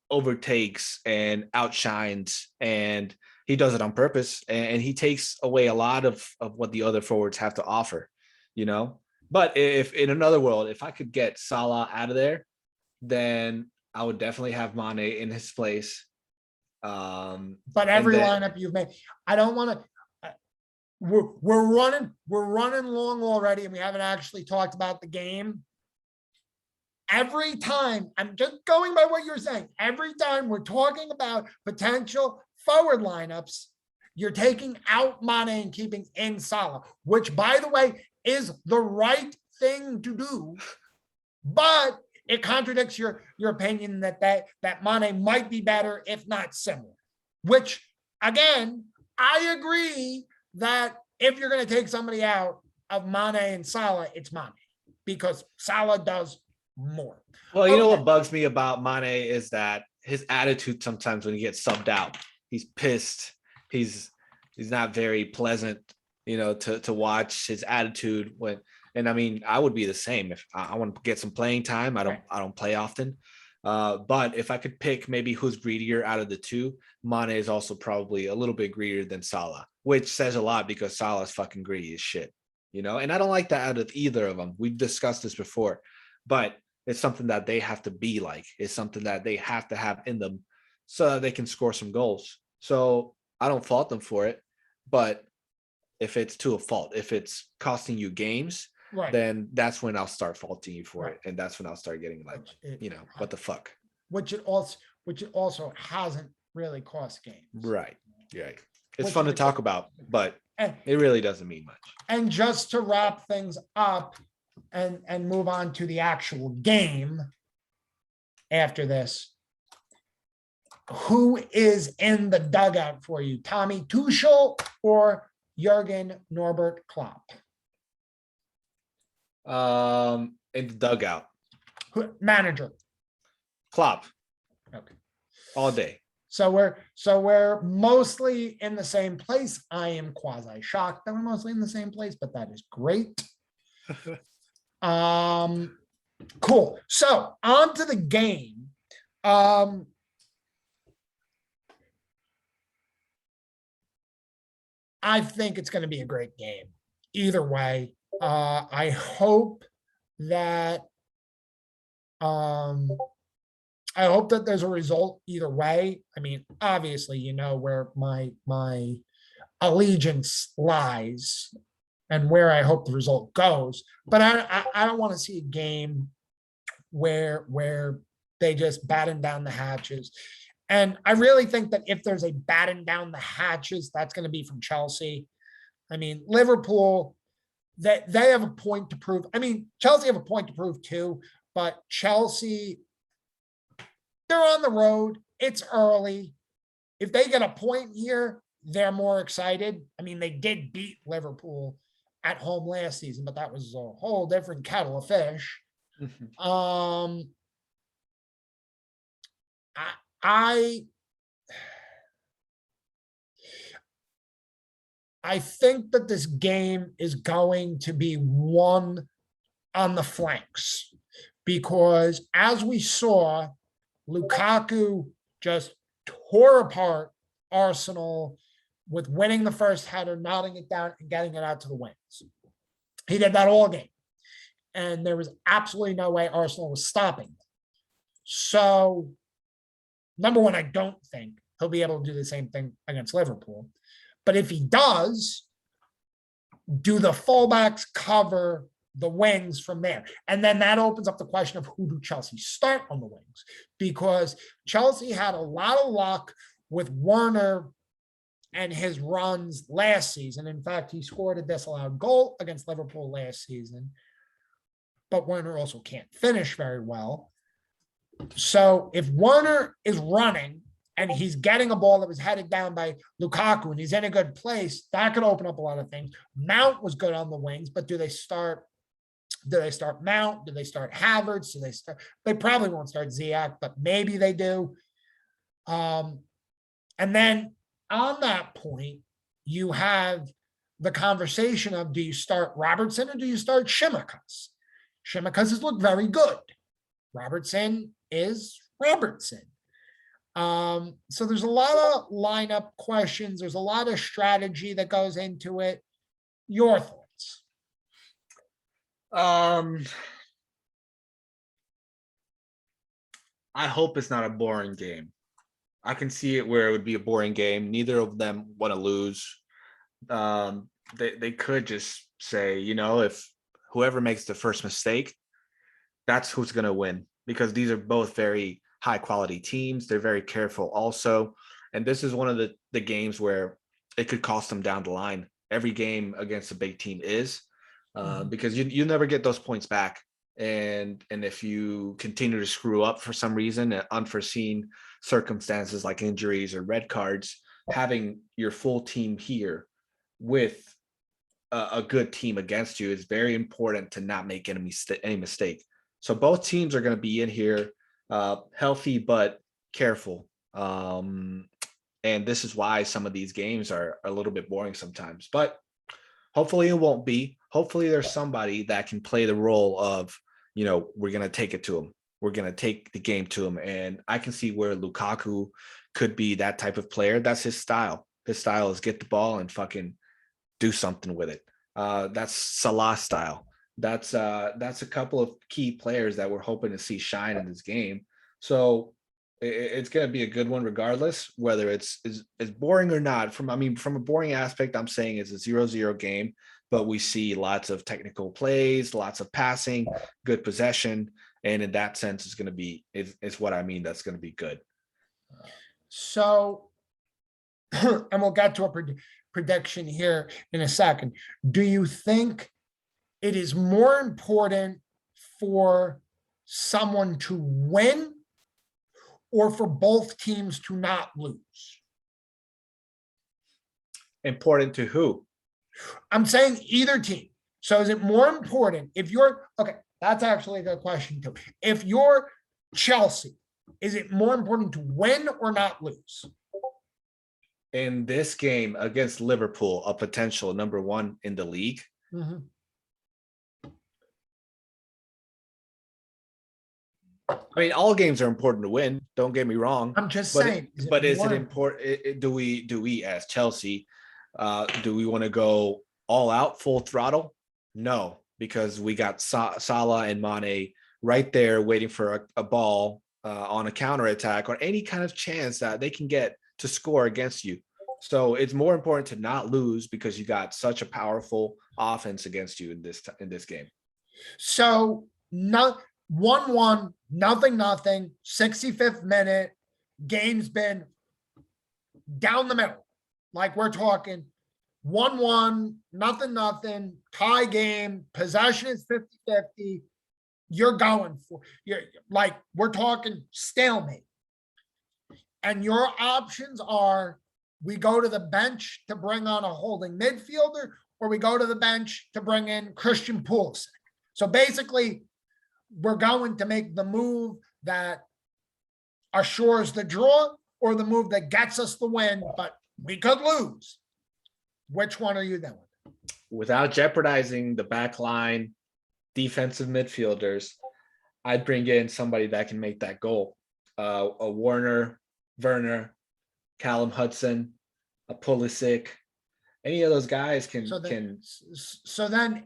overtakes and outshines, and he does it on purpose, and he takes away a lot of what the other forwards have to offer, you know. But if in another world, if I could get Salah out of there, then I would definitely have Mane in his place. But every lineup you've made, I don't want to. We're running long already, and we haven't actually talked about the game. Every time, I'm just going by what you're saying. Every time we're talking about potential forward lineups, you're taking out Mane and keeping in Salah, which, by the way, is the right thing to do. But it contradicts your opinion that Mane might be better, if not similar. Which, again, I agree that if you're going to take somebody out of Mane and Salah, it's Mane, because Salah does more. Well, you know what bugs me about Mane is that his attitude sometimes when he gets subbed out, he's pissed. He's not very pleasant, you know, to watch his attitude when. And I mean, I would be the same if I want to get some playing time. I don't play often. But if I could pick maybe who's greedier out of the two, Mane is also probably a little bit greedier than Salah, which says a lot because Salah's fucking greedy as shit, you know? And I don't like that out of either of them. We've discussed this before, but it's something that they have to be like. It's something that they have to have in them so that they can score some goals. So I don't fault them for it, but if it's to a fault, if it's costing you games, then that's when I'll start faulting you for it. And that's when I'll start getting like, what the fuck? Which it also hasn't really cost games. Right. Yeah. It's fun to talk about, but it really doesn't mean much. And just to wrap things up and move on to the actual game after this, who is in the dugout for you? Tommy Tuchel or Jurgen Norbert Klopp? In the dugout. Manager. Klopp. Okay. All day. So we're mostly in the same place. I am quasi shocked that we're mostly in the same place, but that is great. Cool. So on to the game. I think it's going to be a great game. Either way, I hope that there's a result either way. I mean, obviously, you know where my allegiance lies and where I hope the result goes. But I don't want to see a game where they just batten down the hatches. And I really think that if there's a batten down the hatches, that's going to be from Chelsea. I mean, Liverpool, that they have a point to prove. I mean, Chelsea have a point to prove too, but Chelsea, they're on the road. It's early. If they get a point here, they're more excited. I mean, they did beat Liverpool at home last season, but that was a whole different kettle of fish. I think that this game is going to be won on the flanks because, as we saw, Lukaku just tore apart Arsenal with winning the first header, knotting it down, and getting it out to the wings. He did that all game. And there was absolutely no way Arsenal was stopping them. So, number one, I don't think he'll be able to do the same thing against Liverpool. But if he does, do the fullbacks cover the wings from there? And then that opens up the question of who do Chelsea start on the wings? Because Chelsea had a lot of luck with Werner and his runs last season. In fact, he scored a disallowed goal against Liverpool last season. But Werner also can't finish very well. So if Werner is running and he's getting a ball that was headed down by Lukaku, and he's in a good place, that could open up a lot of things. Mount was good on the wings, but do they start Mount? Do they start Havertz? They probably won't start Ziyech, but maybe they do. And then on that point, you have the conversation of, do you start Robertson or do you start Tsimikas? Tsimikas has looked very good. Robertson is Robertson. So there's a lot of lineup questions. There's a lot of strategy that goes into it. Your thoughts? I hope it's not a boring game. I can see it where it would be a boring game. Neither of them want to lose. They could just say, if whoever makes the first mistake, that's who's going to win, because these are both very high quality teams. They're very careful also. And this is one of the games where it could cost them down the line. Every game against a big team is, because you never get those points back. And if you continue to screw up for some reason, unforeseen circumstances like injuries or red cards, having your full team here with a good team against you is very important to not make any mistake. So both teams are going to be in here healthy but careful. And this is why some of these games are a little bit boring sometimes. But hopefully it won't be. Hopefully there's somebody that can play the role of, we're going to take it to them. We're going to take the game to them. And I can see where Lukaku could be that type of player. That's his style. His style is get the ball and fucking do something with it. That's Salah style. That's a couple of key players that we're hoping to see shine in this game. So it's going to be a good one regardless, whether it's boring or not. From a boring aspect, I'm saying it's a 0-0 game, but we see lots of technical plays, lots of passing, good possession. And in that sense, it's going to be, it's what I mean. That's going to be good. So, and we'll get to a prediction here in a second. Do you think it is more important for someone to win or for both teams to not lose? Important to who? I'm saying either team. So is it more important if you're, okay, that's actually a good question too. If you're Chelsea, is it more important to win or not lose? In this game against Liverpool, a potential number one in the league, I mean, all games are important to win. Don't get me wrong. I'm just saying. Is it important? Do we as Chelsea, do we want to go all out, full throttle? No, because we got Salah and Mane right there waiting for a ball on a counterattack or any kind of chance that they can get to score against you. So it's more important to not lose because you got such a powerful offense against you in this game. So not 1-1, nothing, 65th minute, game's been down the middle. Like we're talking 1-1, nothing, tie game, possession is 50-50. You're going for, we're talking stalemate. And your options are, we go to the bench to bring on a holding midfielder, or we go to the bench to bring in Christian Pulisic. So basically, we're going to make the move that assures the draw or the move that gets us the win, but we could lose. Which one are you doing? Without jeopardizing the back line, defensive midfielders, I'd bring in somebody that can make that goal. A Werner, Callum Hudson, a Pulisic, any of those guys can. So then,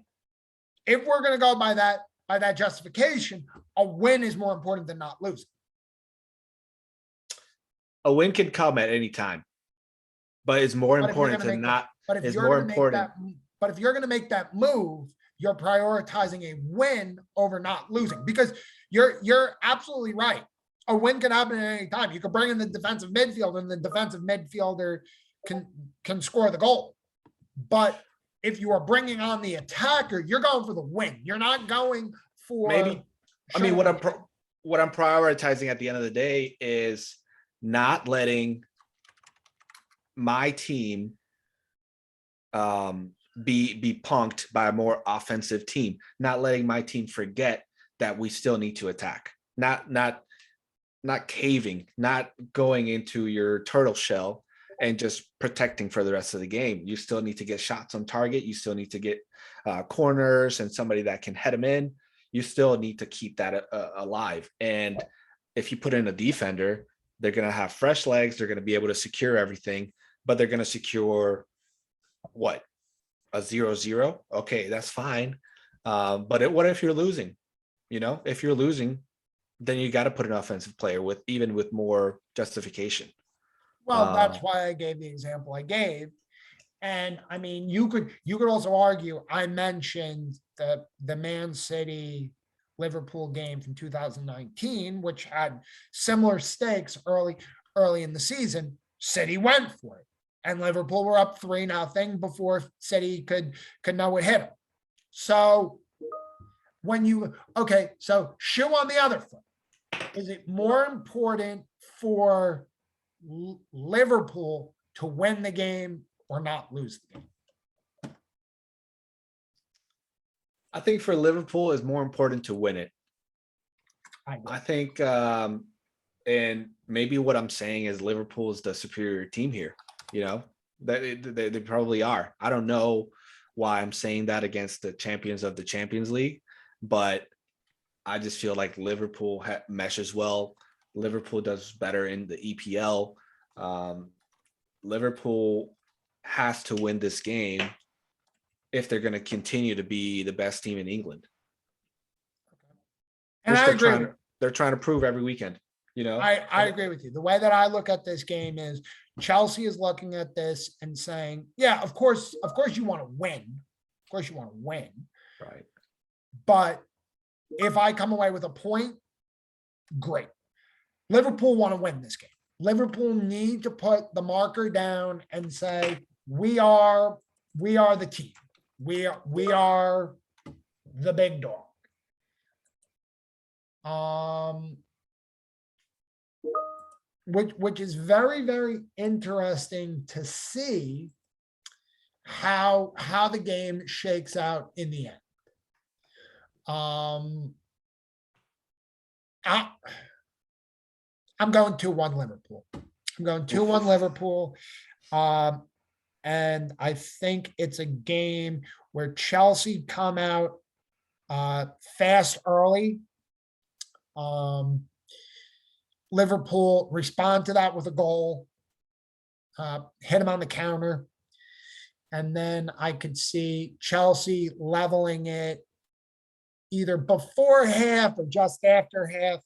if we're going to go by that justification, a win is more important than not losing. A win can come at any time, but it's more important to not. It's more important. But if you're going to make that move, you're prioritizing a win over not losing, because you're absolutely right. A win can happen at any time. You can bring in the defensive midfielder, and the defensive midfielder can score the goal. But if you are bringing on the attacker, you're going for the win. You're not going for maybe. I mean, what I'm prioritizing at the end of the day is not letting my team be punked by a more offensive team, not letting my team forget that we still need to attack, not caving, not going into your turtle shell and just protecting for the rest of the game. You still need to get shots on target. You still need to get corners and somebody that can head them in. You still need to keep that alive. And if you put in a defender, they're going to have fresh legs. They're going to be able to secure everything, but they're going to secure what? A 0-0. Okay, that's fine. But what if you're losing? If you're losing, then you got to put an offensive player with more justification. Well, that's why I gave the example I gave. And I mean, you could also argue, I mentioned the Man City Liverpool game from 2019, which had similar stakes early in the season. City went for it, and Liverpool were up 3-0 before City could know what hit them. So so shoe on the other foot. Is it more important for Liverpool to win the game or not lose the game? I think for Liverpool, it's more important to win it. I think, and maybe what I'm saying is Liverpool is the superior team here. They probably are. I don't know why I'm saying that against the champions of the Champions League, but I just feel like Liverpool meshes well. Liverpool does better in the EPL. Liverpool has to win this game if they're going to continue to be the best team in England. And I agree. They're trying to prove every weekend. I agree with you. The way that I look at this game is Chelsea is looking at this and saying, yeah, of course you want to win. Of course you want to win. Right. But if I come away with a point, great. Liverpool want to win this game. Liverpool need to put the marker down and say, we are the team. We are the big dog. Which is very, very interesting to see how the game shakes out in the end. I'm going 2-1 Liverpool. I'm going 2-1 Liverpool. And I think it's a game where Chelsea come out fast early. Liverpool respond to that with a goal, hit them on the counter. And then I could see Chelsea leveling it either before half or just after half,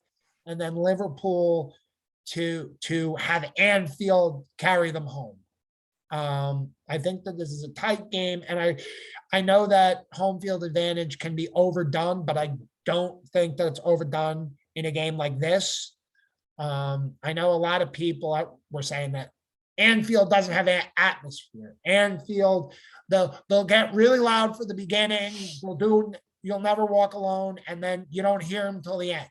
and then Liverpool to have Anfield carry them home. I think that this is a tight game, and I know that home field advantage can be overdone, but I don't think that it's overdone in a game like this. I know a lot of people were saying that Anfield doesn't have an atmosphere. Anfield, they'll get really loud for the beginning. You'll never walk alone, and then you don't hear them till the end.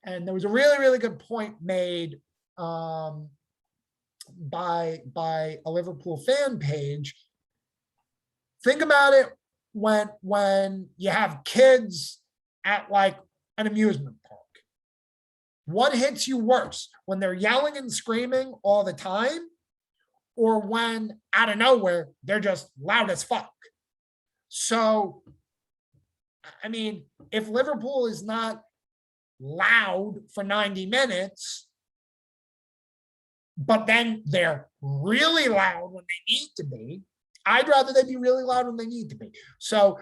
And there was a really, really good point made by a Liverpool fan page. Think about it when you have kids at like an amusement park. What hits you worse, when they're yelling and screaming all the time, or when out of nowhere they're just loud as fuck? So, I mean, if Liverpool is not loud for 90 minutes, but then they're really loud when they need to be, I'd rather they be really loud when they need to be. So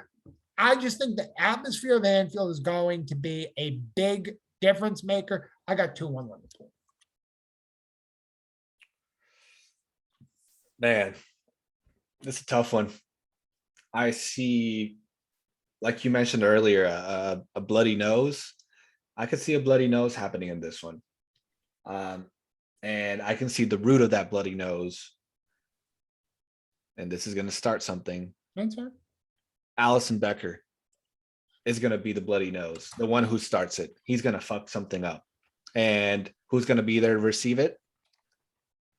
I just think the atmosphere of Anfield is going to be a big difference maker. I got 2-1 Liverpool. Man, it's a tough one. I see, like you mentioned earlier, a bloody nose. I could see a bloody nose happening in this one. And I can see the root of that bloody nose. And this is going to start something. That's right. Alisson Becker is going to be the bloody nose, the one who starts it. He's going to fuck something up. And who's going to be there to receive it?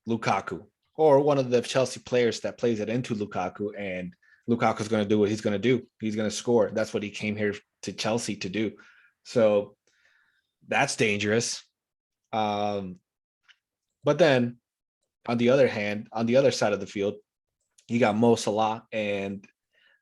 Lukaku or one of the Chelsea players that plays it into Lukaku, and Lukaku's going to do what he's going to do. He's going to score. That's what he came here to Chelsea to do. So that's dangerous. But then on the other hand, on the other side of the field, you got Mo Salah and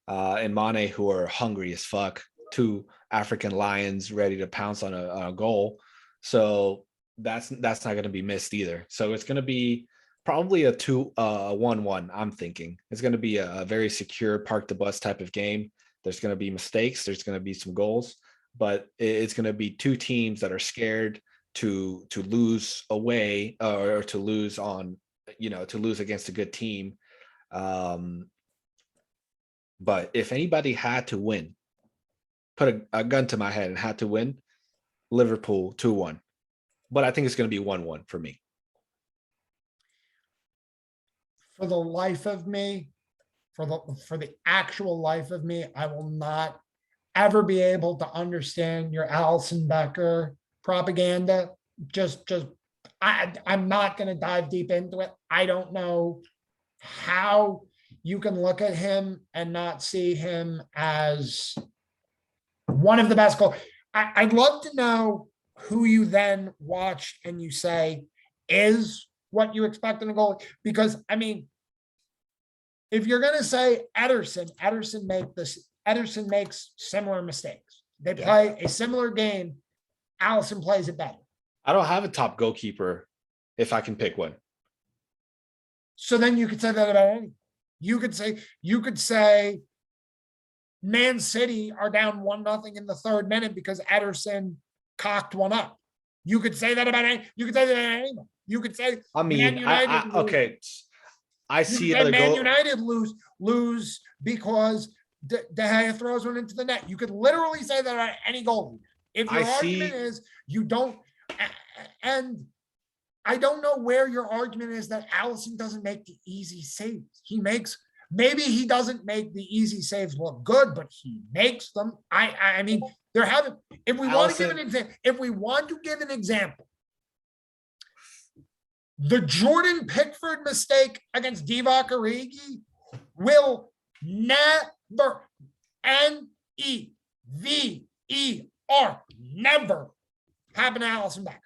Mane, who are hungry as fuck. Two African lions ready to pounce on a goal. So that's not going to be missed either. So it's going to be probably a 1-1. I'm thinking it's going to be a very secure park the bus type of game. There's going to be mistakes. There's going to be some goals, but it's going to be two teams that are scared to lose away or to lose on, to lose against a good team. But if anybody had to win, put a gun to my head and had to win, Liverpool 2-1. But I think it's going to be 1-1 for me. For the life of me, for the actual life of me, I will not ever be able to understand your Alisson Becker propaganda. I'm not going to dive deep into it. I don't know how you can look at him and not see him as one of the best goals. I'd love to know who you then watch and you say is what you expect in a goal. Because, I mean, if you're going to say Ederson makes similar mistakes. They play a similar game. Alisson plays it better. I don't have a top goalkeeper if I can pick one. So then you could say that about anything. You could say Man City are down 1-0 in the 3rd minute because Ederson cocked one up. You could say that about any. You could say that about anyone. You could say. I mean, okay. I see other Man United lose because De Gea throws one into the net. You could literally say that about any goal. If your argument is you don't, and I don't know where your argument is that Alisson doesn't make the easy saves. Maybe he doesn't make the easy saves look good, but he makes them. I mean, there haven't. If we want to give an example, the Jordan Pickford mistake against Divock Origi will never, N-E-V-E-R, never happen to Alisson Becker.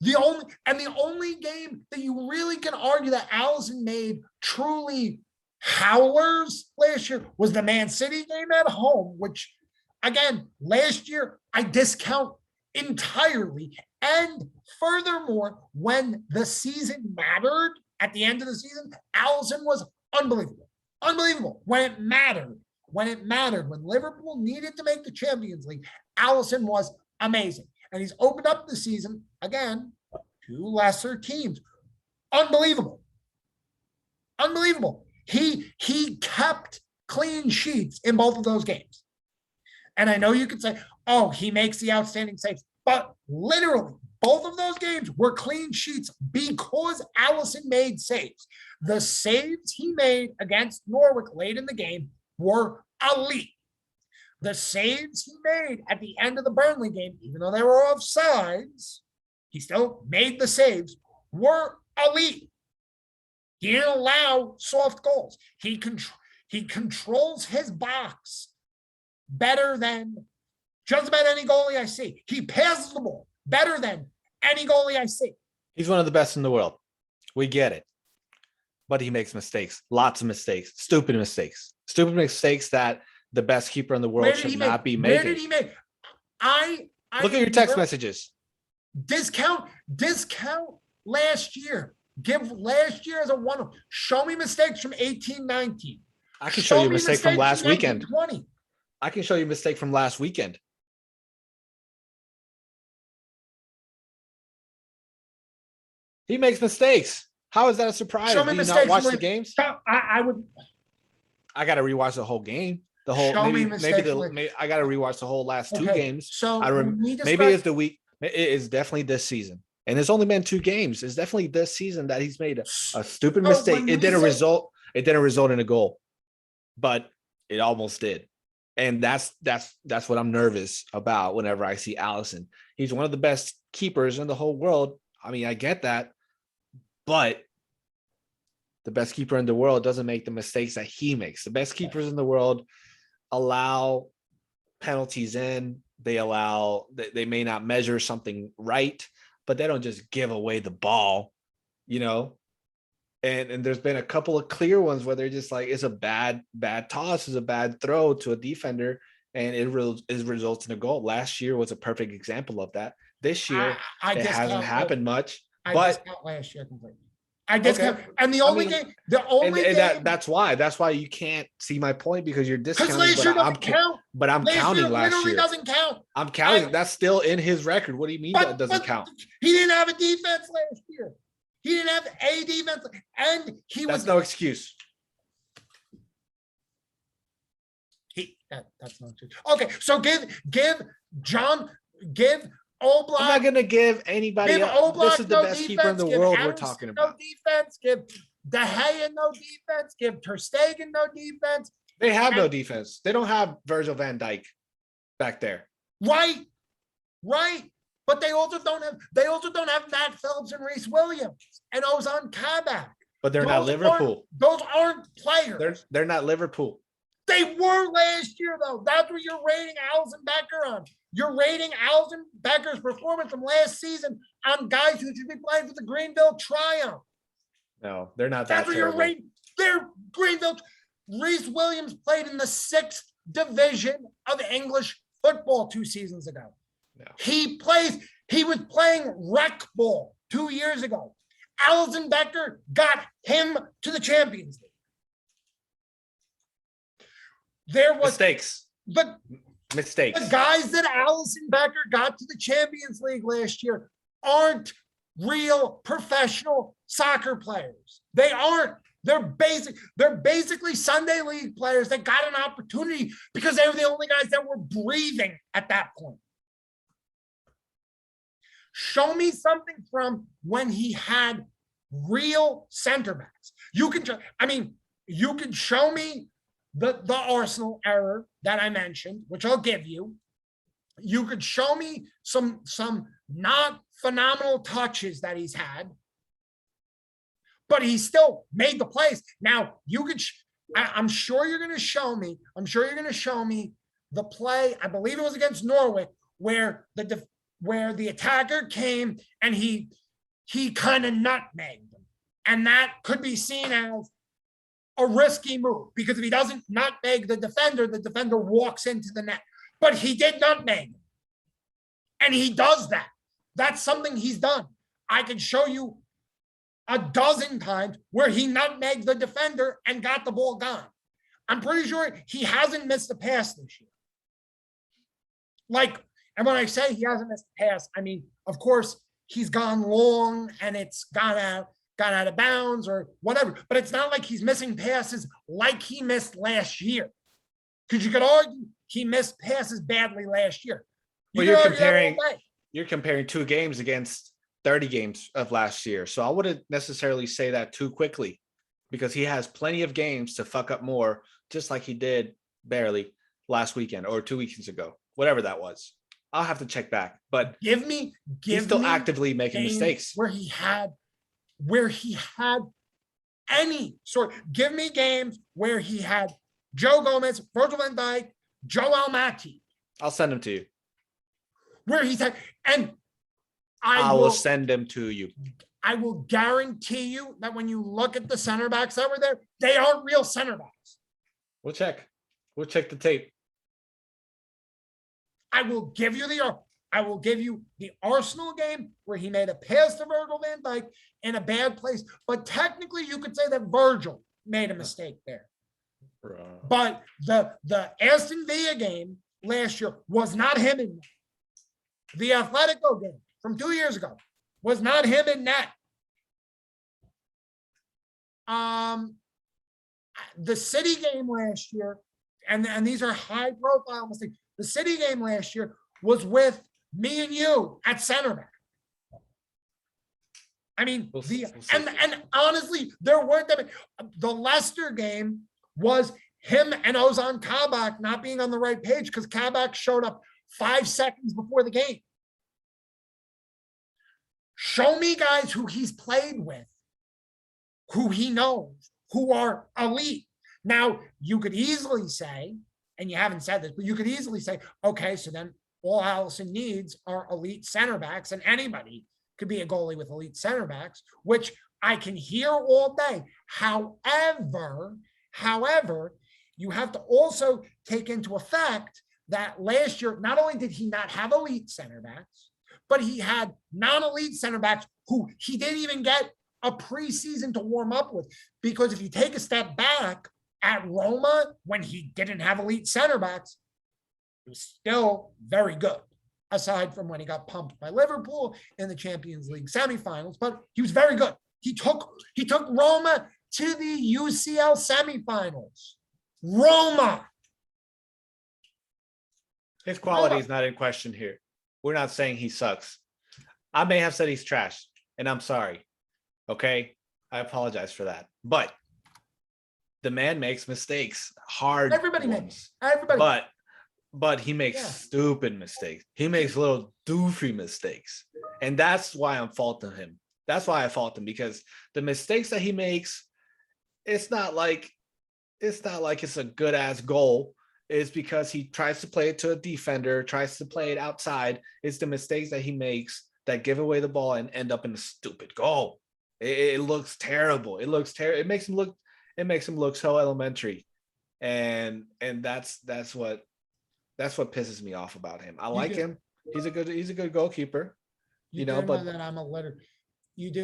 The only game that you really can argue that Alisson made truly howlers last year was the Man City game at home, which, again, last year I discount entirely. And furthermore, when the season mattered at the end of the season, Alisson was unbelievable. Unbelievable. When it mattered, when Liverpool needed to make the Champions League, Alisson was amazing. And he's opened up the season, again, to lesser teams. Unbelievable. Unbelievable. He kept clean sheets in both of those games. And I know you could say, oh, he makes the outstanding saves. But literally, both of those games were clean sheets because Alisson made saves. The saves he made against Norwich late in the game were elite. The saves he made at the end of the Burnley game, even though they were offsides, he still made the saves, were elite. He didn't allow soft goals. He controls his box better than just about any goalie I see. He passes the ball better than any goalie I see. He's one of the best in the world. We get it. But he makes mistakes. Lots of mistakes. Stupid mistakes. Stupid mistakes that the best keeper in the world should not be making. Where did he make? Look at your text messages. Discount last year. Give last year as a one. Show me mistakes from 18-19. I can show you a mistake from last weekend. 20. I can show you a mistake from last weekend. He makes mistakes. How is that a surprise? Show me Do you mistakes. not watch the games? I would. I got to rewatch the whole game. The whole Show maybe me mistakes. I got to rewatch the whole last two games. So maybe it's the week. It is definitely this season, and it's only been 2 games. It's definitely this season that he's made a stupid mistake. It didn't result. It didn't result in a goal, but it almost did. And that's what I'm nervous about whenever I see Alisson. He's one of the best keepers in the whole world. I mean, I get that, but the best keeper in the world doesn't make the mistakes that he makes. The best keepers in the world allow penalties in. They may not measure something right, but they don't just give away the ball, you know? And there's been a couple of clear ones where they're just like, it's a bad toss, it's a bad throw to a defender, and it results in a goal. Last year was a perfect example of that. This year, it hasn't happened much. But last year completely. I discount, and the only game, that's why you can't see my point, because you're discounting. Last year doesn't count. But I'm counting last year. Doesn't count. I'm counting. That's still in his record. What do you mean that doesn't count? He didn't have a defense last year. He didn't have a defense, and That's no excuse. That's not true. Okay, so give Oblak. I'm not gonna give anybody else. This is the best keeper in the world we're talking about. No defense. Give De Gea no defense. Give Ter Stegen no defense. They have no defense. They don't have Virgil van Dijk back there. Right. But they also don't have Matt Phillips and Reece Williams and Ozan Kabak. But they're not Liverpool. Those aren't players. They're not Liverpool. They were last year, though. That's what you're rating Alisson Becker on. You're rating Alisson Becker's performance from last season on guys who should be playing for the Greenville Triumph. No, they're not That's what you're rating. They're Greenville. Reece Williams played in the 6th division of English football 2 seasons ago. No. He was playing rec ball 2 years ago. Alisson Becker got him to the Champions League. There was mistakes. Mistakes. The guys that Alisson Becker got to the Champions League last year aren't real professional soccer players. They aren't. They're basically Sunday league players that got an opportunity because they were the only guys that were breathing at that point. Show me something from when he had real center backs. You can show me the Arsenal error that I mentioned, which I'll give you. You could show me some not phenomenal touches that he's had, but he still made the plays. Now you could, I'm sure you're going to show me the play. I believe it was against Norwich where the attacker came and he kind of nutmegged him, and that could be seen as a risky move because if he doesn't nutmeg the defender walks into the net. But he did nutmeg him, and he does that. That's something he's done. I can show you a dozen times where he nutmegged the defender and got the ball gone. I'm pretty sure he hasn't missed a pass this year. And when I say he hasn't missed a pass, I mean, of course, he's gone long and it's gone out of bounds or whatever. But it's not like he's missing passes like he missed last year. Because you could argue he missed passes badly last year. You're comparing 2 games against 30 games of last year. So I wouldn't necessarily say that too quickly because he has plenty of games to fuck up more, just like he did barely last weekend or 2 weekends ago, whatever that was. I'll have to check back, but he's still actively making mistakes where he had any sort. Give me games where he had Joe Gomez, Virgil van Dijk, Joe Almaty. I'll send them to you. Where he's had, and I will send them to you. I will guarantee you that when you look at the center backs that were there, they aren't real center backs. We'll check the tape. I will give you the Arsenal game where he made a pass to Virgil van Dijk in a bad place. But technically, you could say that Virgil made a mistake there. But the Aston Villa game last year was not him in net. The Atletico game from 2 years ago was not him in net. The City game last year, and these are high profile mistakes. The City game last year was with me and you at center back. I mean, and honestly, there weren't that many. The Leicester game was him and Ozan Kabak not being on the right page because Kabak showed up 5 seconds before the game. Show me guys who he's played with who he knows, who are elite. Now, you could easily say, and you haven't said this, but you could easily say, okay, so then all Allison needs are elite center backs, and anybody could be a goalie with elite center backs, which I can hear all day. However, you have to also take into effect that last year, not only did he not have elite center backs, but he had non-elite center backs who he didn't even get a preseason to warm up with. Because if you take a step back at Roma, when he didn't have elite center backs, he was still very good, aside from when he got pumped by Liverpool in the Champions League semifinals, but he was very good. He took Roma to the UCL semifinals. Roma. His quality is not in question here. We're not saying he sucks. I may have said he's trash, and I'm sorry. Okay? I apologize for that. But the man makes mistakes. Hard Everybody ones. makes. Everybody. But he makes stupid mistakes. He makes little doofy mistakes. And that's why I'm faulting him. That's why I fault him, because the mistakes that he makes, it's not like it's a good ass goal. It's because he tries to play it to a defender, tries to play it outside. It's the mistakes that he makes that give away the ball and end up in a stupid goal. It looks terrible. It looks terrible. It makes him look so elementary. And that's what pisses me off about him. I like him. He's a good goalkeeper. You do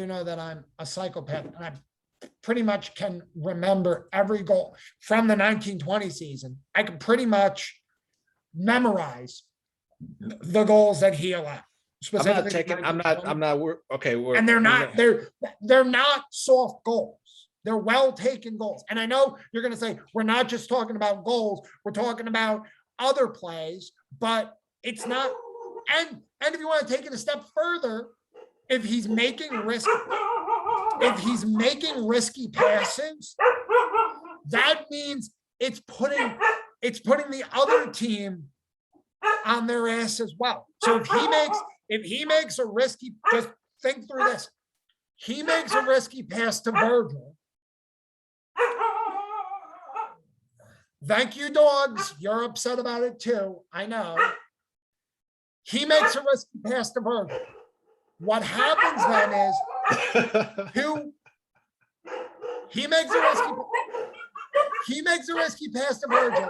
know that I'm a psychopath, and I pretty much can remember every goal from the 1920 season. I can pretty much memorize the goals that he allowed. I'm not. Okay. And they're not soft goals. They're well taken goals. And I know you're going to say, we're not just talking about goals. We're talking about other plays, but it's not. And if you want to take it a step further, if he's making risky passes, that means it's putting the other team on their ass as well. So if he makes a risky, just think through this. He makes a risky pass to Virgil. Thank you, dogs. You're upset about it too. I know. He makes a risky pass to Virgil. What happens then is he makes a risky pass to Virgil.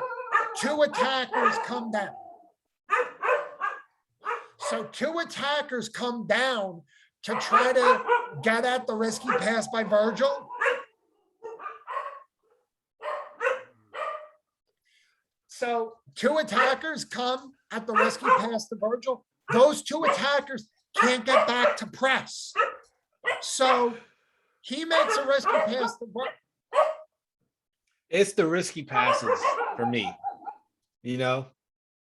Two attackers come down. So two attackers come down to try to get at the risky pass by Virgil. So two attackers come at the risky pass to Virgil. Those two attackers can't get back to press. So he makes a risky pass to Virgil. It's the risky passes for me. You know,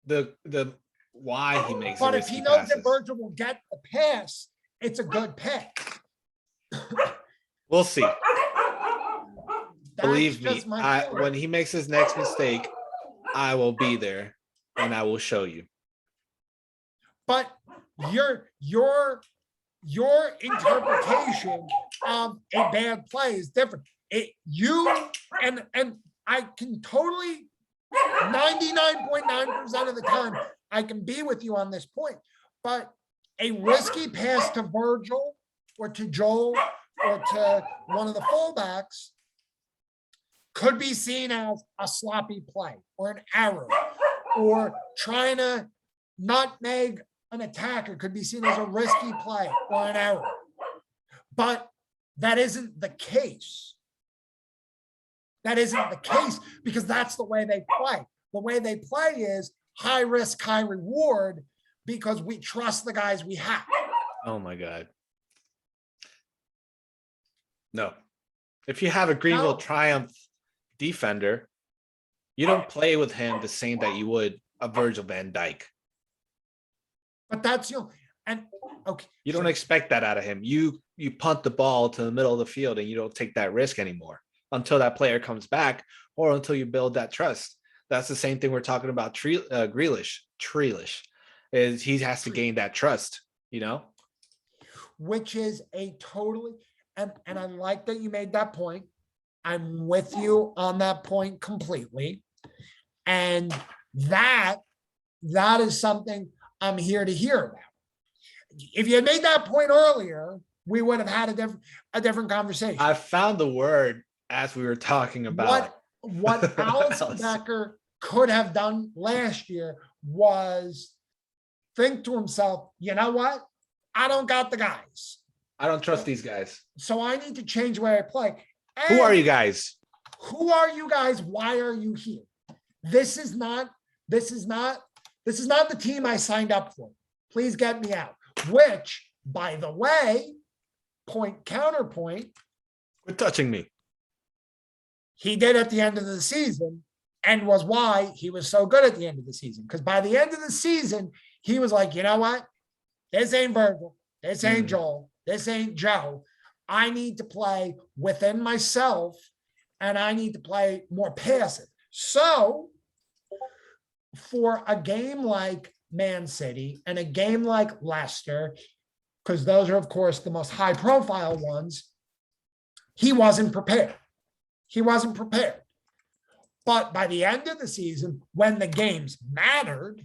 the why he makes. But if he knows that Virgil will get the pass, it's a good pass. We'll see. That's Believe me, just my feeling. when he makes his next mistake, I will be there and I will show you. But your interpretation of a bad play is different. And I can totally 99.9% of the time I can be with you on this point. But a risky pass to Virgil or to Joel or to one of the fullbacks could be seen as a sloppy play or an error, or trying to nutmeg an attacker could be seen as a risky play or an error. But that isn't the case. That isn't the case because that's the way they play. The way they play is high risk, high reward because we trust the guys we have. Oh my God. No. If you have a Greenville Triumph defender, you don't play with him the same that you would a Virgil van Dijk. But that's and okay. You don't expect that out of him. You punt the ball to the middle of the field and you don't take that risk anymore until that player comes back or until you build that trust. That's the same thing we're talking about. Grealish is he has to gain that trust, you know, which is a totally. And I like that you made that point. I'm with you on that point completely. And that is something I'm here to hear about. If you had made that point earlier, we would have had a different conversation. I found the word as we were talking about what Alisson Becker could have done last year was think to himself, you know what? I don't got the guys. I don't trust these guys. So I need to change the way I play. Who are you guys? Who are you guys? Why are you here? This is not the team I signed up for. Please get me out. Which, by the way, counterpoint. Quit touching me. He did at the end of the season, and was why he was so good at the end of the season. Because by the end of the season, he was like, you know what? This ain't Virgil. This ain't Joel. This ain't Joe. I need to play within myself, and I need to play more passive. So for a game like Man City and a game like Leicester, because those are, of course, the most high-profile ones, he wasn't prepared. He wasn't prepared. But by the end of the season, when the games mattered,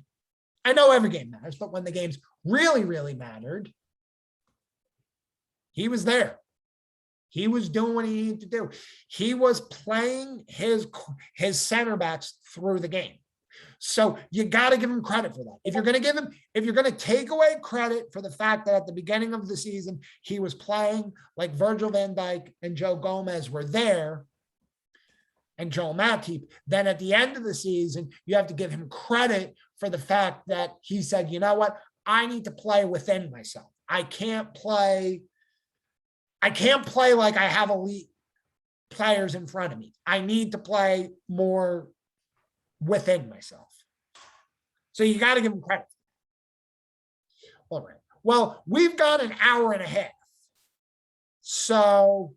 I know every game matters, but when the games really, really mattered, he was there. He was doing what he needed to do. He was playing his center backs through the game. So you got to give him credit for that. If you're going to take away credit for the fact that at the beginning of the season, he was playing like Virgil van Dijk and Joe Gomez were there, and Joel Matip, then at the end of the season, you have to give him credit for the fact that he said, you know what? I need to play within myself. I can't play like I have elite players in front of me. I need to play more within myself. So you got to give him credit. All right. Well, we've got an hour and a half. So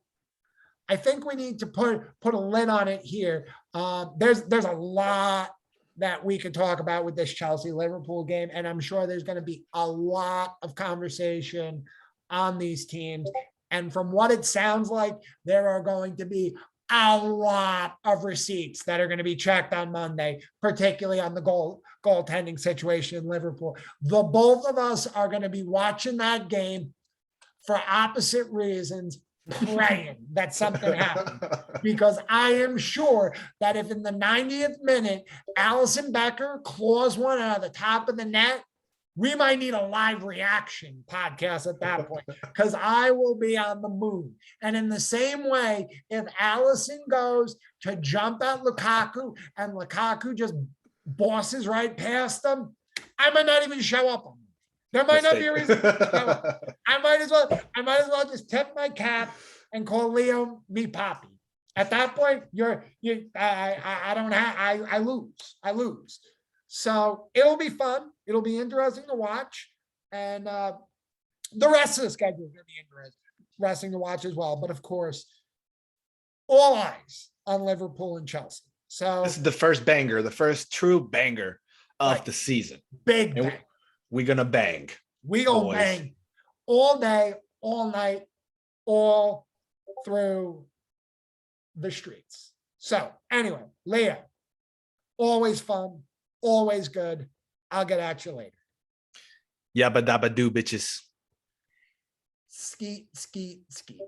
I think we need to put a lid on it here. There's a lot that we could talk about with this Chelsea-Liverpool game, and I'm sure there's going to be a lot of conversation on these teams. And from what it sounds like, there are going to be a lot of receipts that are going to be checked on Monday, particularly on the goaltending situation in Liverpool. The both of us are going to be watching that game for opposite reasons, praying that something happens. Because I am sure that if in the 90th minute, Alisson Becker claws one out of the top of the net, we might need a live reaction podcast at that point, because I will be on the moon. And in the same way, if Alisson goes to jump at Lukaku and Lukaku just bosses right past them, I might not even show up on them. There might not be a reason to show up. I might as well just tip my cap and call Leo me Poppy. At that point, I lose. So it'll be fun. It'll be interesting to watch. And the rest of the schedule is going to be interesting to watch as well. But of course, all eyes on Liverpool and Chelsea. So this is the first banger, the first true banger of the season. Big bang. We're going to bang. We're going to bang all day, all night, all through the streets. So anyway, Leo, always fun. Always good. I'll get at you later. Yabba dabba do, bitches. Skeet, skeet, skeet.